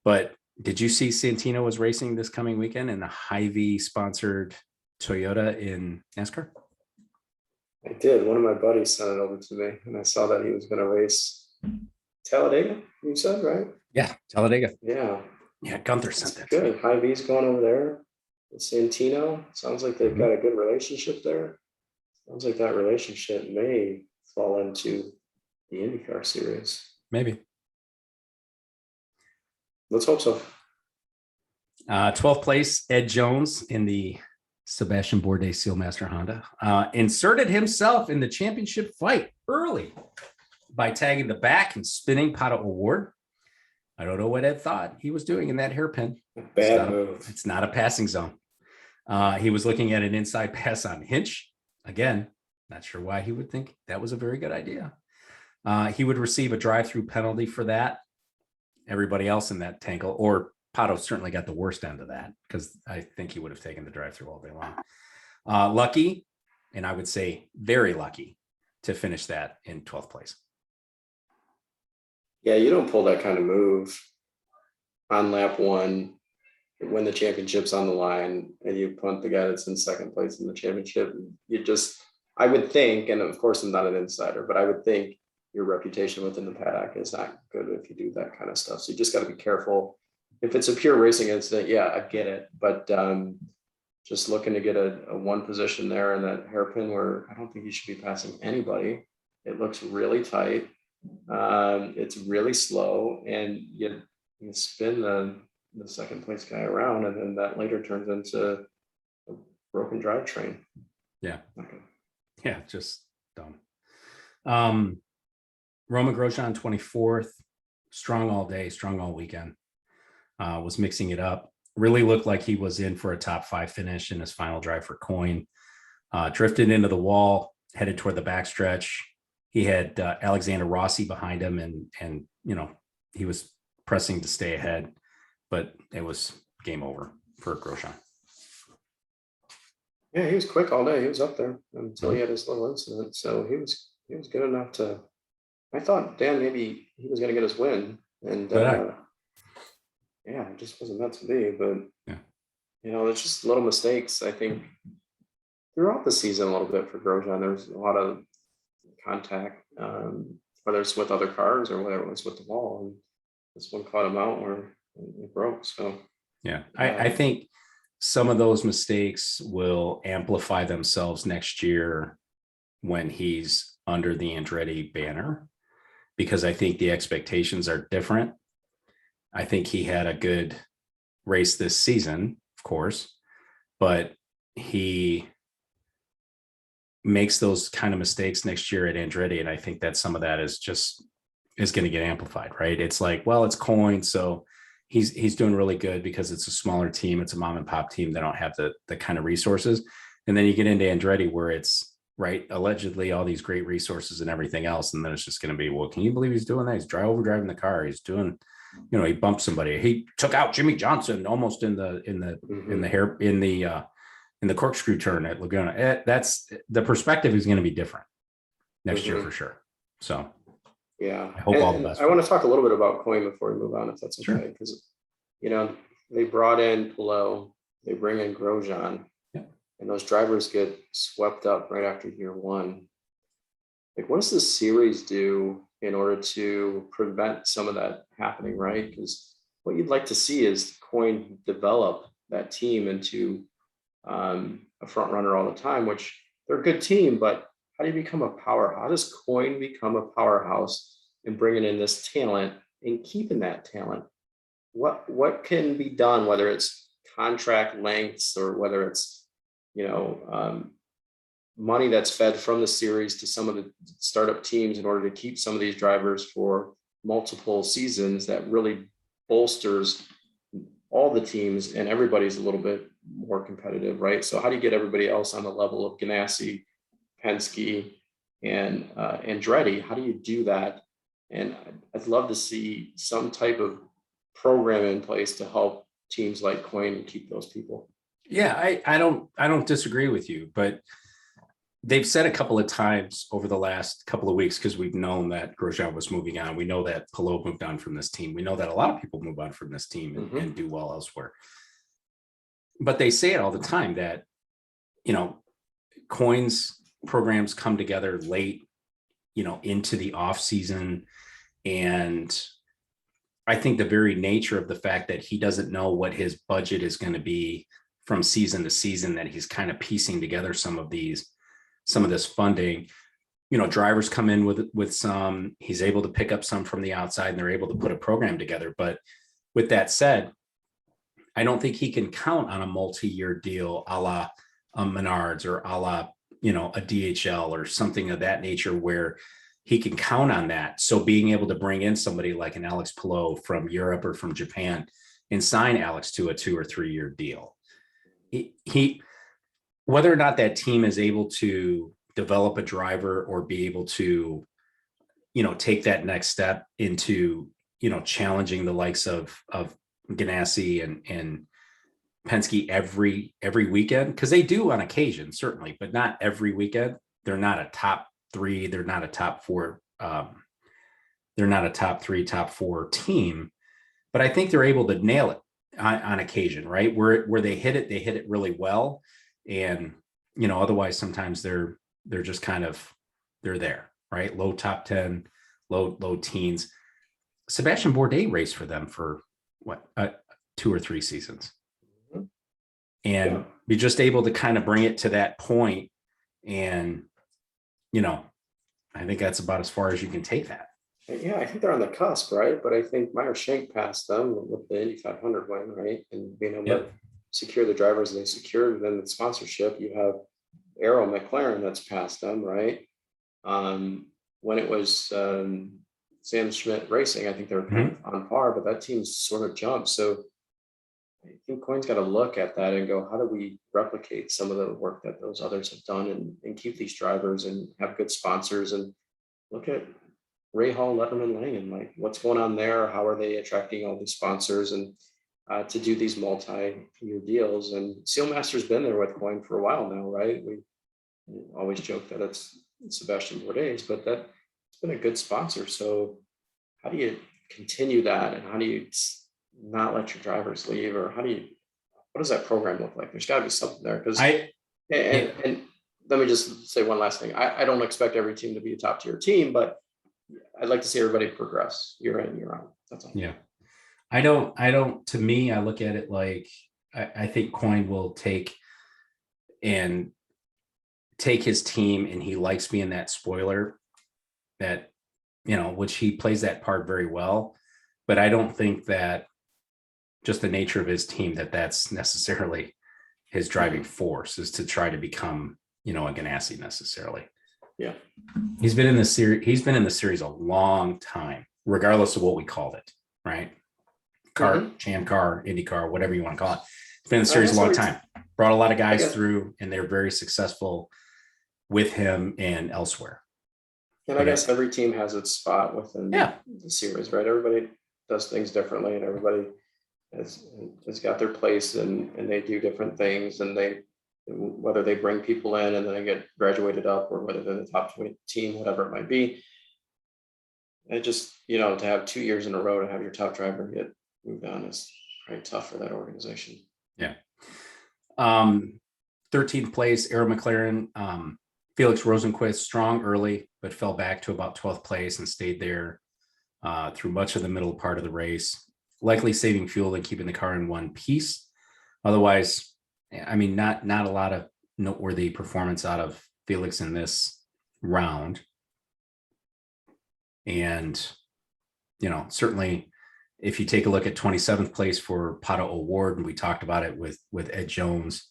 But did you see Santino was racing this coming weekend in the Hy-Vee sponsored Toyota in NASCAR? I did. One of my buddies sent it over to me, and I saw that he was going to race Talladega, you said, right? Yeah, Talladega. Yeah. Yeah, Gunther That's sent that. good. Hy-Vee's going over there. Santino. Sounds like they've got a good relationship there. Sounds like that relationship may fall into the IndyCar series. Maybe. Let's hope so. 12th place, Ed Jones in the Sebastian Bourdais Sealmaster Honda inserted himself in the championship fight early by tagging the back and spinning Pato O'Ward. I don't know what Ed thought he was doing in that hairpin. Bad move. It's not a passing zone. He was looking at an inside pass on Hinch. Again, not sure why he would think that was a very good idea. He would receive a drive-through penalty for that. Everybody else in that tangle, or Pato certainly got the worst end of that, because I think he would have taken the drive-through all day long. Lucky, and I would say very lucky, to finish that in 12th place. Yeah, you don't pull that kind of move on lap one when the championship's on the line and you punt the guy that's in second place in the championship. You just, I would think, and of course I'm not an insider, but I would think your reputation within the paddock is not good if you do that kind of stuff. So you just got to be careful. If it's a pure racing incident, yeah, I get it. But just looking to get a one position there in that hairpin where I don't think you should be passing anybody. It looks really tight. It's really slow, and you spin the second place guy around, and then that later turns into a broken drivetrain. Yeah. Okay. Yeah, just dumb. Roman Grosjean, 24th, strong all day, strong all weekend. Was mixing it up. Really looked like he was in for a top 5 finish in his final drive for Coyne. Drifted into the wall, headed toward the backstretch. He had Alexander Rossi behind him, and you know, he was pressing to stay ahead, but it was game over for Grosjean. Yeah, he was quick all day. He was up there until he had his little incident. So he was good enough to. I thought, Dan, maybe he was going to get his win, and yeah, it just wasn't meant to be. But yeah, you know, there's just little mistakes. I think throughout the season a little bit for Grosjean. There's a lot of contact, whether it's with other cars or whether it was with the wall, and this one caught him out where it broke. So yeah, I think some of those mistakes will amplify themselves next year when he's under the Andretti banner, because I think the expectations are different. I think he had a good race this season, of course, but he makes those kind of mistakes next year at Andretti. And I think that some of that is going to get amplified, right? It's like, well, it's Coyne, so he's doing really good because it's a smaller team. It's a mom and pop team. They don't have the kind of resources. And then you get into Andretti where it's, right, allegedly all these great resources and everything else. And then it's just going to be, well, can you believe he's doing that? He's driving the car. He's doing, you know, he bumped somebody. He took out Jimmy Johnson almost in the corkscrew turn at Laguna. That's the perspective is going to be different next year for sure. So yeah, I hope all the best. I want to talk a little bit about Coyne before we move on, if that's okay, because you know, they brought in Palou, they bring in Grosjean, and those drivers get swept up right after year one. Like, what does the series do in order to prevent some of that happening, right? Because what you'd like to see is Coyne develop that team into a front runner all the time, which they're a good team, but how do you become a powerhouse? How does Coyne become a powerhouse and bringing in this talent and keeping that talent? What can be done, whether it's contract lengths or whether it's, you know, money that's fed from the series to some of the startup teams in order to keep some of these drivers for multiple seasons, that really bolsters all the teams and everybody's a little bit more competitive, right? So how do you get everybody else on the level of Ganassi, Penske, and Andretti? How do you do that? And I'd love to see some type of program in place to help teams like Coyne keep those people. Yeah, I don't disagree with you, but they've said a couple of times over the last couple of weeks, because we've known that Grosjean was moving on. We know that Palou moved on from this team. We know that a lot of people move on from this team and do well elsewhere. But they say it all the time that, you know, Coyne's programs come together late, you know, into the off season, And I think the very nature of the fact that he doesn't know what his budget is going to be from season to season, that he's kind of piecing together some of this funding. Drivers come in with some, he's able to pick up some from the outside, and they're able to put a program together. But with that said, I don't think he can count on a multi-year deal a la Menards or a la, a DHL or something of that nature where he can count on that. So being able to bring in somebody like an Alex Palou from Europe or from Japan and sign Alex to a 2 or 3 year deal, he whether or not that team is able to develop a driver or be able to, take that next step into, challenging the likes of Ganassi and Penske every weekend, because they do on occasion, certainly, but not every weekend. They're not a top 3. They're not a top 4. They're not a top 3, top 4 team, but I think they're able to nail it on occasion, right? Where they hit it really well. And, otherwise sometimes they're just kind of, they're there, right? Low top 10, low teens. Sebastian Bourdais raced for them for what, 2 or 3 seasons. And be just able to kind of bring it to that point. And, I think that's about as far as you can take that. Yeah, I think they're on the cusp, right? But I think Meyer Shank passed them with the Indy 500 win, right? And being able to secure the drivers they secured, then the sponsorship, you have Arrow McLaren that's passed them, right? When it was Sam Schmidt Racing, I think they were kind of on par, but that team's sort of jumped. So I think Coyne's got to look at that and go, how do we replicate some of the work that those others have done and keep these drivers and have good sponsors, and look at Ray Hall, Letterman Lane, and like what's going on there? How are they attracting all these sponsors and to do these multi-year deals? And Sealmaster's been there with Coyne for a while now, right? We always joke that it's Sebastian Bourdais, but that's been a good sponsor. So how do you continue that, and how do you not let your drivers leave, or what does that program look like? There's got to be something there, because and let me just say one last thing. I don't expect every team to be a top tier team, but I'd like to see everybody progress year in, year out. That's all. Yeah. I don't, to me, I look at it like, I think Coyne will take his team, and he likes being that spoiler that, which he plays that part very well. But I don't think that just the nature of his team, that's necessarily his driving force, is to try to become, a Ganassi necessarily. Yeah. He's been in the series a long time, regardless of what we called it, right? Cham car, IndyCar, whatever you want to call it. It's been in the series a long time. Brought a lot of guys through, and they're very successful with him and elsewhere. And I guess every team has its spot within the series, right? Everybody does things differently, and everybody has got their place, and they do different things, and whether they bring people in and then they get graduated up, or whether they're the top 20 team, whatever it might be. And just, to have 2 years in a row to have your top driver get moved on is pretty tough for that organization. Yeah. 13th place, Arrow McLaren. Felix Rosenqvist, strong early, but fell back to about 12th place and stayed there through much of the middle part of the race, likely saving fuel and keeping the car in one piece. Otherwise, I mean, not a lot of noteworthy performance out of Felix in this round. And, certainly if you take a look at 27th place for Pato O'Ward, and we talked about it with Ed Jones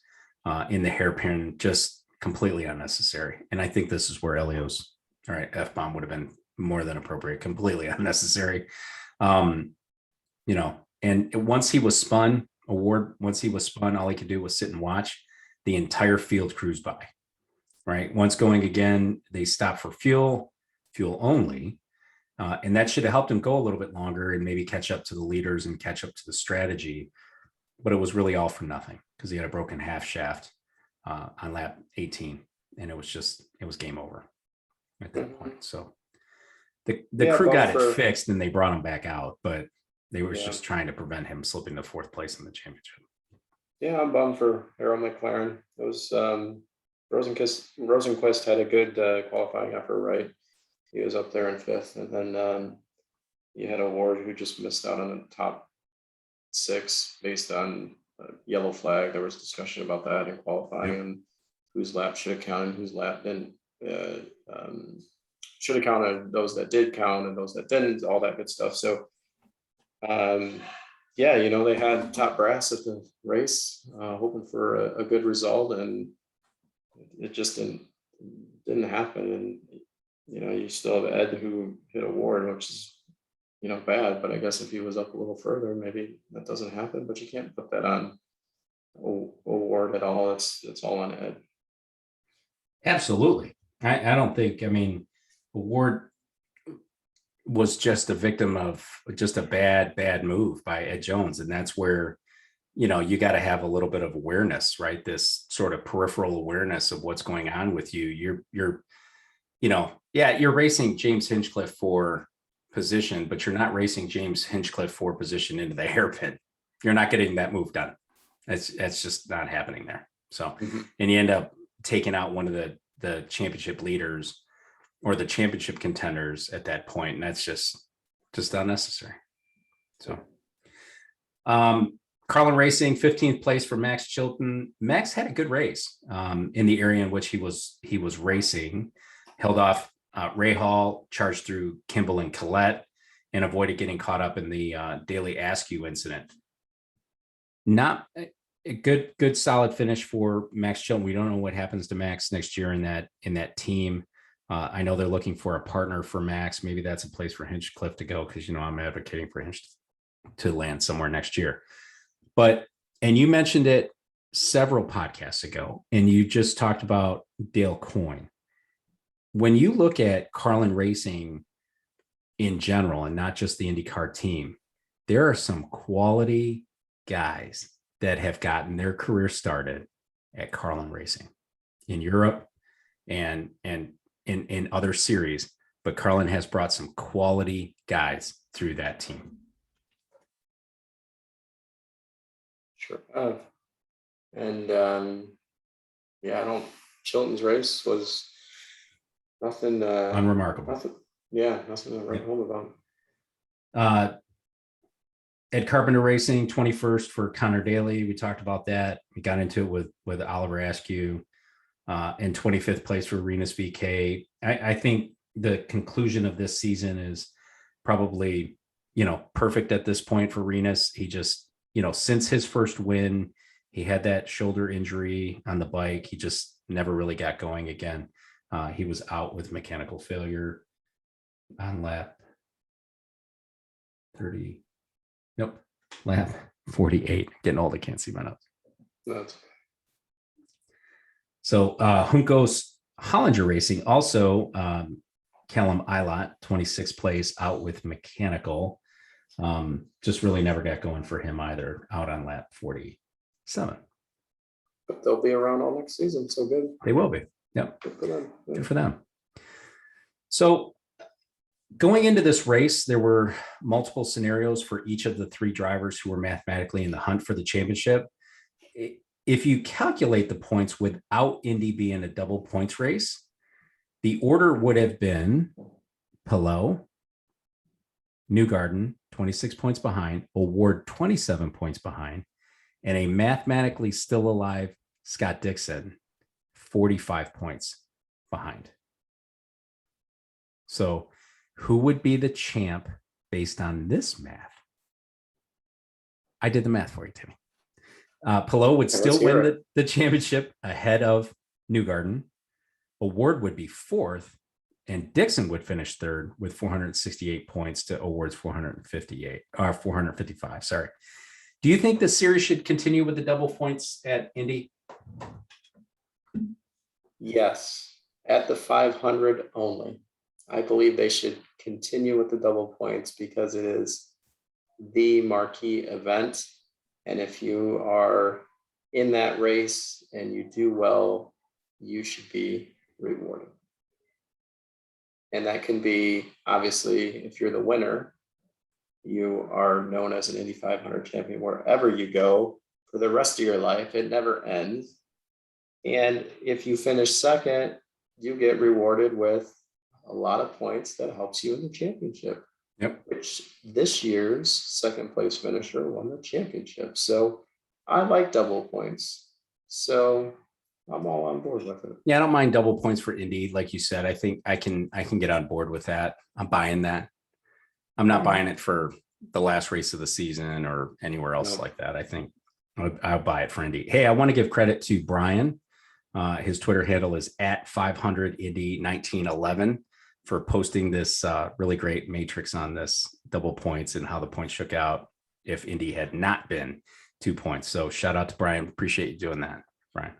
in the hairpin, just completely unnecessary. And I think this is where Elio's F-bomb would have been more than appropriate, completely unnecessary. And once he was spun, all he could do was sit and watch. The entire field cruised by, right? Once going again, they stopped for fuel only. And that should have helped him go a little bit longer and maybe catch up to the leaders and catch up to the strategy. But it was really all for nothing, because he had a broken half shaft on lap 18. And it was game over at that point. So the crew got it fixed, and they brought him back out, but they were just trying to prevent him slipping to 4th place in the championship. Yeah, I'm bummed for Arrow McLaren. It was Rosenqvist had a good qualifying effort, right? He was up there in 5th, and then you had a Ward who just missed out on the top 6 based on a yellow flag. There was discussion about that in qualifying, Yep. and whose lap should have counted, whose lap didn't. Should have counted those that did count and those that didn't, all that good stuff. So yeah, they had top brass at the race, hoping for a good result, and it just didn't happen. And you still have Ed who hit a Ward, which is bad. But I guess if he was up a little further, maybe that doesn't happen. But you can't put that on Ward at all. It's all on Ed. Absolutely. I don't think. I mean, Ward was just a victim of just a bad move by Ed Jones, and that's where you got to have a little bit of awareness, right? This sort of peripheral awareness of what's going on with you. You're you're racing James Hinchcliffe for position, but you're not racing James Hinchcliffe for position into the hairpin. You're not getting that move done. That's just not happening there. So, and you end up taking out one of the championship leaders or the championship contenders at that point, and that's just unnecessary. So, Carlin Racing, 15th place for Max Chilton. Max had a good race in the area in which he was racing, held off Ray Hall, charged through Kimball and Collette, and avoided getting caught up in the Daily Askew incident. Not a good solid finish for Max Chilton. We don't know what happens to Max next year in that team. I know they're looking for a partner for Max. Maybe that's a place for Hinchcliffe to go, because I'm advocating for Hinch to land somewhere next year. And you mentioned it several podcasts ago, and you just talked about Dale Coyne. When you look at Carlin Racing in general, and not just the IndyCar team, there are some quality guys that have gotten their career started at Carlin Racing in Europe and in other series, but Carlin has brought some quality guys through that team. Sure. Chilton's race was nothing unremarkable. Nothing to write home about. Ed Carpenter Racing, 21st for Connor Daly. We talked about that. We got into it with Oliver Askew, and 25th place for Renus VK. I think the conclusion of this season is probably, perfect at this point for Renus. He just, since his first win, he had that shoulder injury on the bike. He just never really got going again. He was out with mechanical failure on lap 30. Nope. Lap 48. Getting old. I can't see my notes. That's So Juncos Hollinger Racing, also Callum Ilott, 26th place, out with mechanical. Just really never got going for him either, out on lap 47. But they'll be around all next season. So good. They will be. Yep. Good for them. Yeah. Good for them. So going into this race, there were multiple scenarios for each of the 3 drivers who were mathematically in the hunt for the championship. If you calculate the points without Indy being a double points race, the order would have been Palou, Newgarden, 26 points behind, Award 27 points behind, and a mathematically still alive Scott Dixon, 45 points behind. So who would be the champ based on this math? I did the math for you, Timmy. Palou would still win the championship ahead of Newgarden. Award would be 4th, and Dixon would finish 3rd with 468 points to Award's 455. Sorry. Do you think the series should continue with the double points at Indy? Yes, at the 500 only. I believe they should continue with the double points because it is the marquee event. And if you are in that race and you do well, you should be rewarded. And that can be, obviously, if you're the winner, you are known as an Indy 500 champion wherever you go for the rest of your life. It never ends. And if you finish second, you get rewarded with a lot of points that helps you in the championship. Yep. which this year's second place finisher won the championship. So I like double points. So I'm all on board with it. Yeah, I don't mind double points for Indy. Like you said, I think I can get on board with that. I'm buying that. I'm not buying it for the last race of the season or anywhere else like that. I think I'll buy it for Indy. Hey, I want to give credit to Brian. His Twitter handle is at 500 Indy 1911 for posting this really great matrix on this double points and how the points shook out if Indy had not been 2 points. So shout out to Brian. Appreciate you doing that, Brian.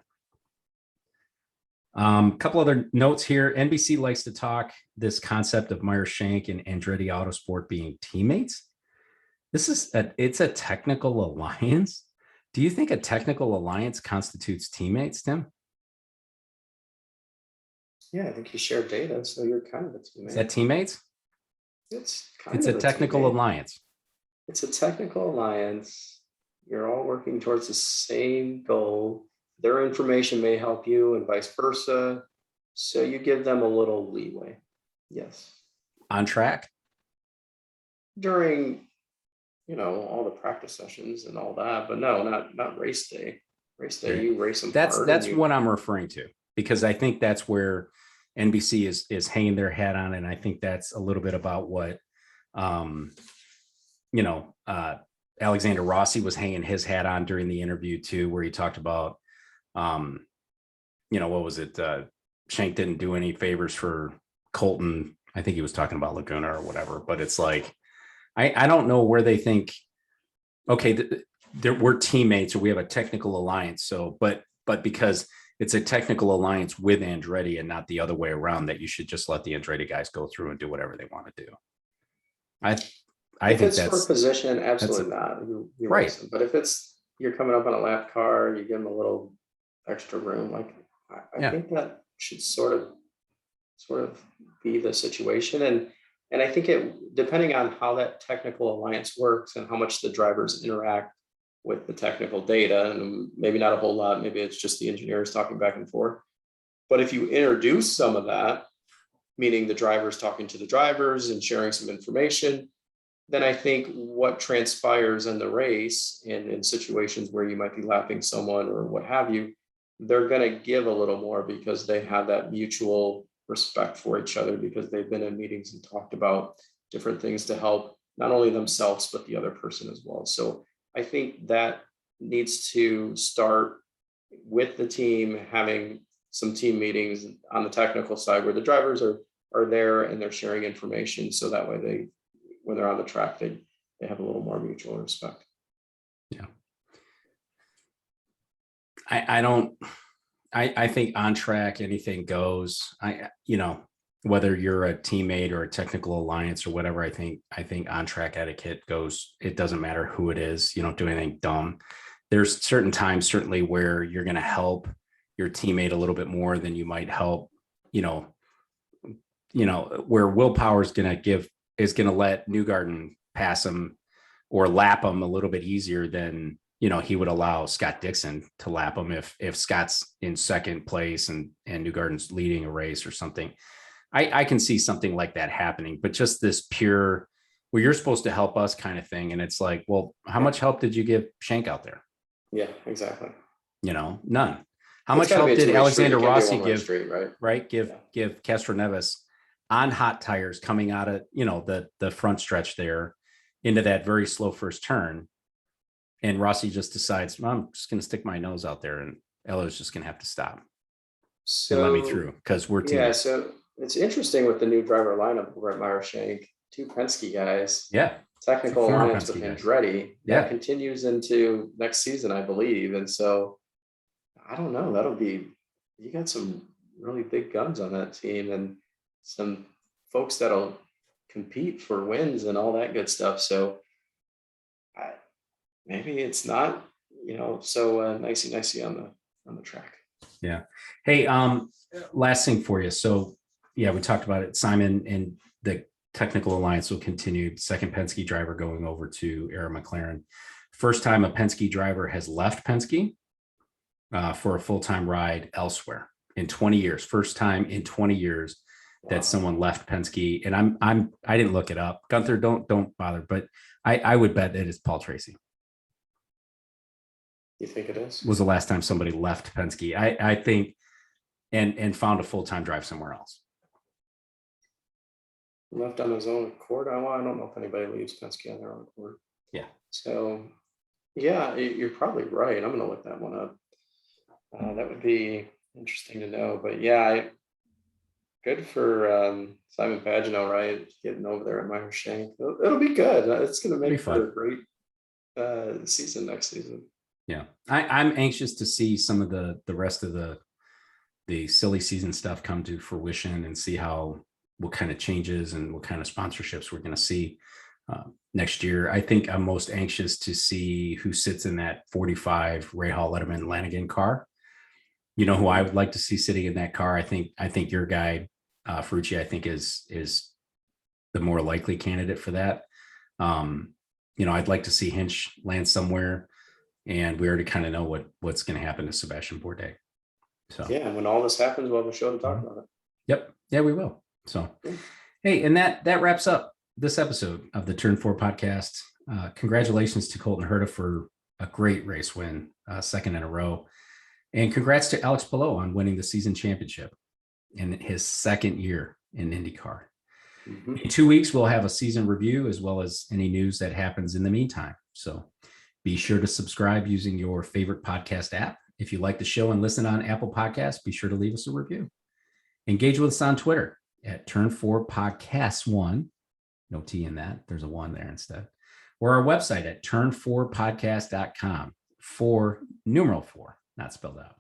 Couple other notes here. NBC likes to talk this concept of Meyer Shank and Andretti Autosport being teammates. It's a technical alliance. Do you think a technical alliance constitutes teammates, Tim? Yeah, I think you share data, so you're kind of a teammate. Is that teammates? It's a technical alliance. It's a technical alliance. You're all working towards the same goal. Their information may help you and vice versa. So you give them a little leeway. Yes. On track? During, all the practice sessions and all that, but no, not race day. Race day, you race them hard. That's what I'm referring to, because I think that's where NBC is hanging their hat on. And I think that's a little bit about what, Alexander Rossi was hanging his hat on during the interview too, where he talked about, what was it? Shank didn't do any favors for Colton. I think he was talking about Laguna or whatever, but it's like, I don't know where they think, okay, we're teammates or we have a technical alliance. So, but because it's a technical alliance with Andretti and not the other way around, that you should just let the Andretti guys go through and do whatever they want to do. I think that's for position, absolutely not. You're right. racing. But if you're coming up on a lap car, you give them a little extra room. Like I think that should sort of be the situation. And I think depending on how that technical alliance works and how much the drivers interact with the technical data, and maybe not a whole lot, maybe it's just the engineers talking back and forth. But if you introduce some of that, meaning the drivers talking to the drivers and sharing some information, then I think what transpires in the race and in situations where you might be lapping someone or what have you, they're going to give a little more because they have that mutual respect for each other, because they've been in meetings and talked about different things to help not only themselves, but the other person as well. So I think that needs to start with the team having some team meetings on the technical side where the drivers are there and they're sharing information. So that way when they're on the track, they have a little more mutual respect. Yeah. I think on track, anything goes. Whether you're a teammate or a technical alliance or whatever, I think on track etiquette goes. It doesn't matter who it is. You don't do anything dumb. There's certain times, certainly, where you're going to help your teammate a little bit more than you might help, where Will Power is going to let Newgarden pass him or lap him a little bit easier than, he would allow Scott Dixon to lap him if Scott's in second place and Newgarden's leading a race or something. I can see something like that happening, but just this pure, well, you're supposed to help us kind of thing. And it's like, well, how much help did you give Shank out there? Yeah, exactly. None. How much help did Alexander Rossi give, right? Give Castroneves on hot tires coming out of, the front stretch there into that very slow first turn. And Rossi just decides, well, I'm just going to stick my nose out there and Elio's just going to have to stop and let me through because we're teammates. Yeah, so it's interesting with the new driver lineup over at Meyer Shank, 2 Penske guys. Yeah. Technical alliance with Andretti. That continues into next season, I believe. And so I don't know. You got some really big guns on that team and some folks that'll compete for wins and all that good stuff. So maybe it's not, so nicey on the track. Yeah. Hey, last thing for you. So yeah, we talked about it. Simon and the technical alliance will continue. Second Penske driver going over to Arrow McLaren. First time a Penske driver has left Penske for a full-time ride elsewhere in 20 years. First time in 20 years that someone left Penske, and I didn't look it up. Gunther, don't bother, but I would bet that it's Paul Tracy. You think it is? Was the last time somebody left Penske, I think, and found a full-time drive somewhere else. Left on his own accord. I don't know if anybody leaves Penske on their own accord. Yeah. So, yeah, you're probably right. I'm going to look that one up. That would be interesting to know. But yeah, good for Simon Pagenaud, right? Getting over there at Meyer Shank. It'll be good. It's going to make for a great season next season. Yeah, I'm anxious to see some of the rest of the silly season stuff come to fruition and see what kind of changes and what kind of sponsorships we're going to see next year. I think I'm most anxious to see who sits in that 45 Ray Hall, Letterman, Lanigan car. You know who I would like to see sitting in that car? I think your guy, Ferrucci, I think is the more likely candidate for that. I'd like to see Hinch land somewhere, and we already kind of know what's going to happen to Sebastian Bourdais. So yeah, when all this happens, we'll have a show to talk about it. Yep. Yeah, we will. So, hey, and that wraps up this episode of the Turn 4 podcast. Congratulations to Colton Herta for a great race win, second in a row. And congrats to Alex Palou on winning the season championship in his second year in IndyCar. Mm-hmm. In 2 weeks, we'll have a season review as well as any news that happens in the meantime. So be sure to subscribe using your favorite podcast app. If you like the show and listen on Apple Podcasts, be sure to leave us a review. Engage with us on Twitter at Turn 4 Podcasts 1. No T in that. There's a 1 there instead. Or our website at turn4podcast.com. 4, numeral 4, not spelled out.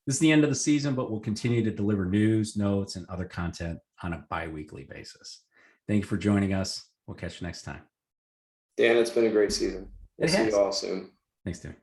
This is the end of the season, but we'll continue to deliver news, notes, and other content on a bi-weekly basis. Thank you for joining us. We'll catch you next time. Dan, it's been a great season. We'll see you all soon. Thanks, Dan.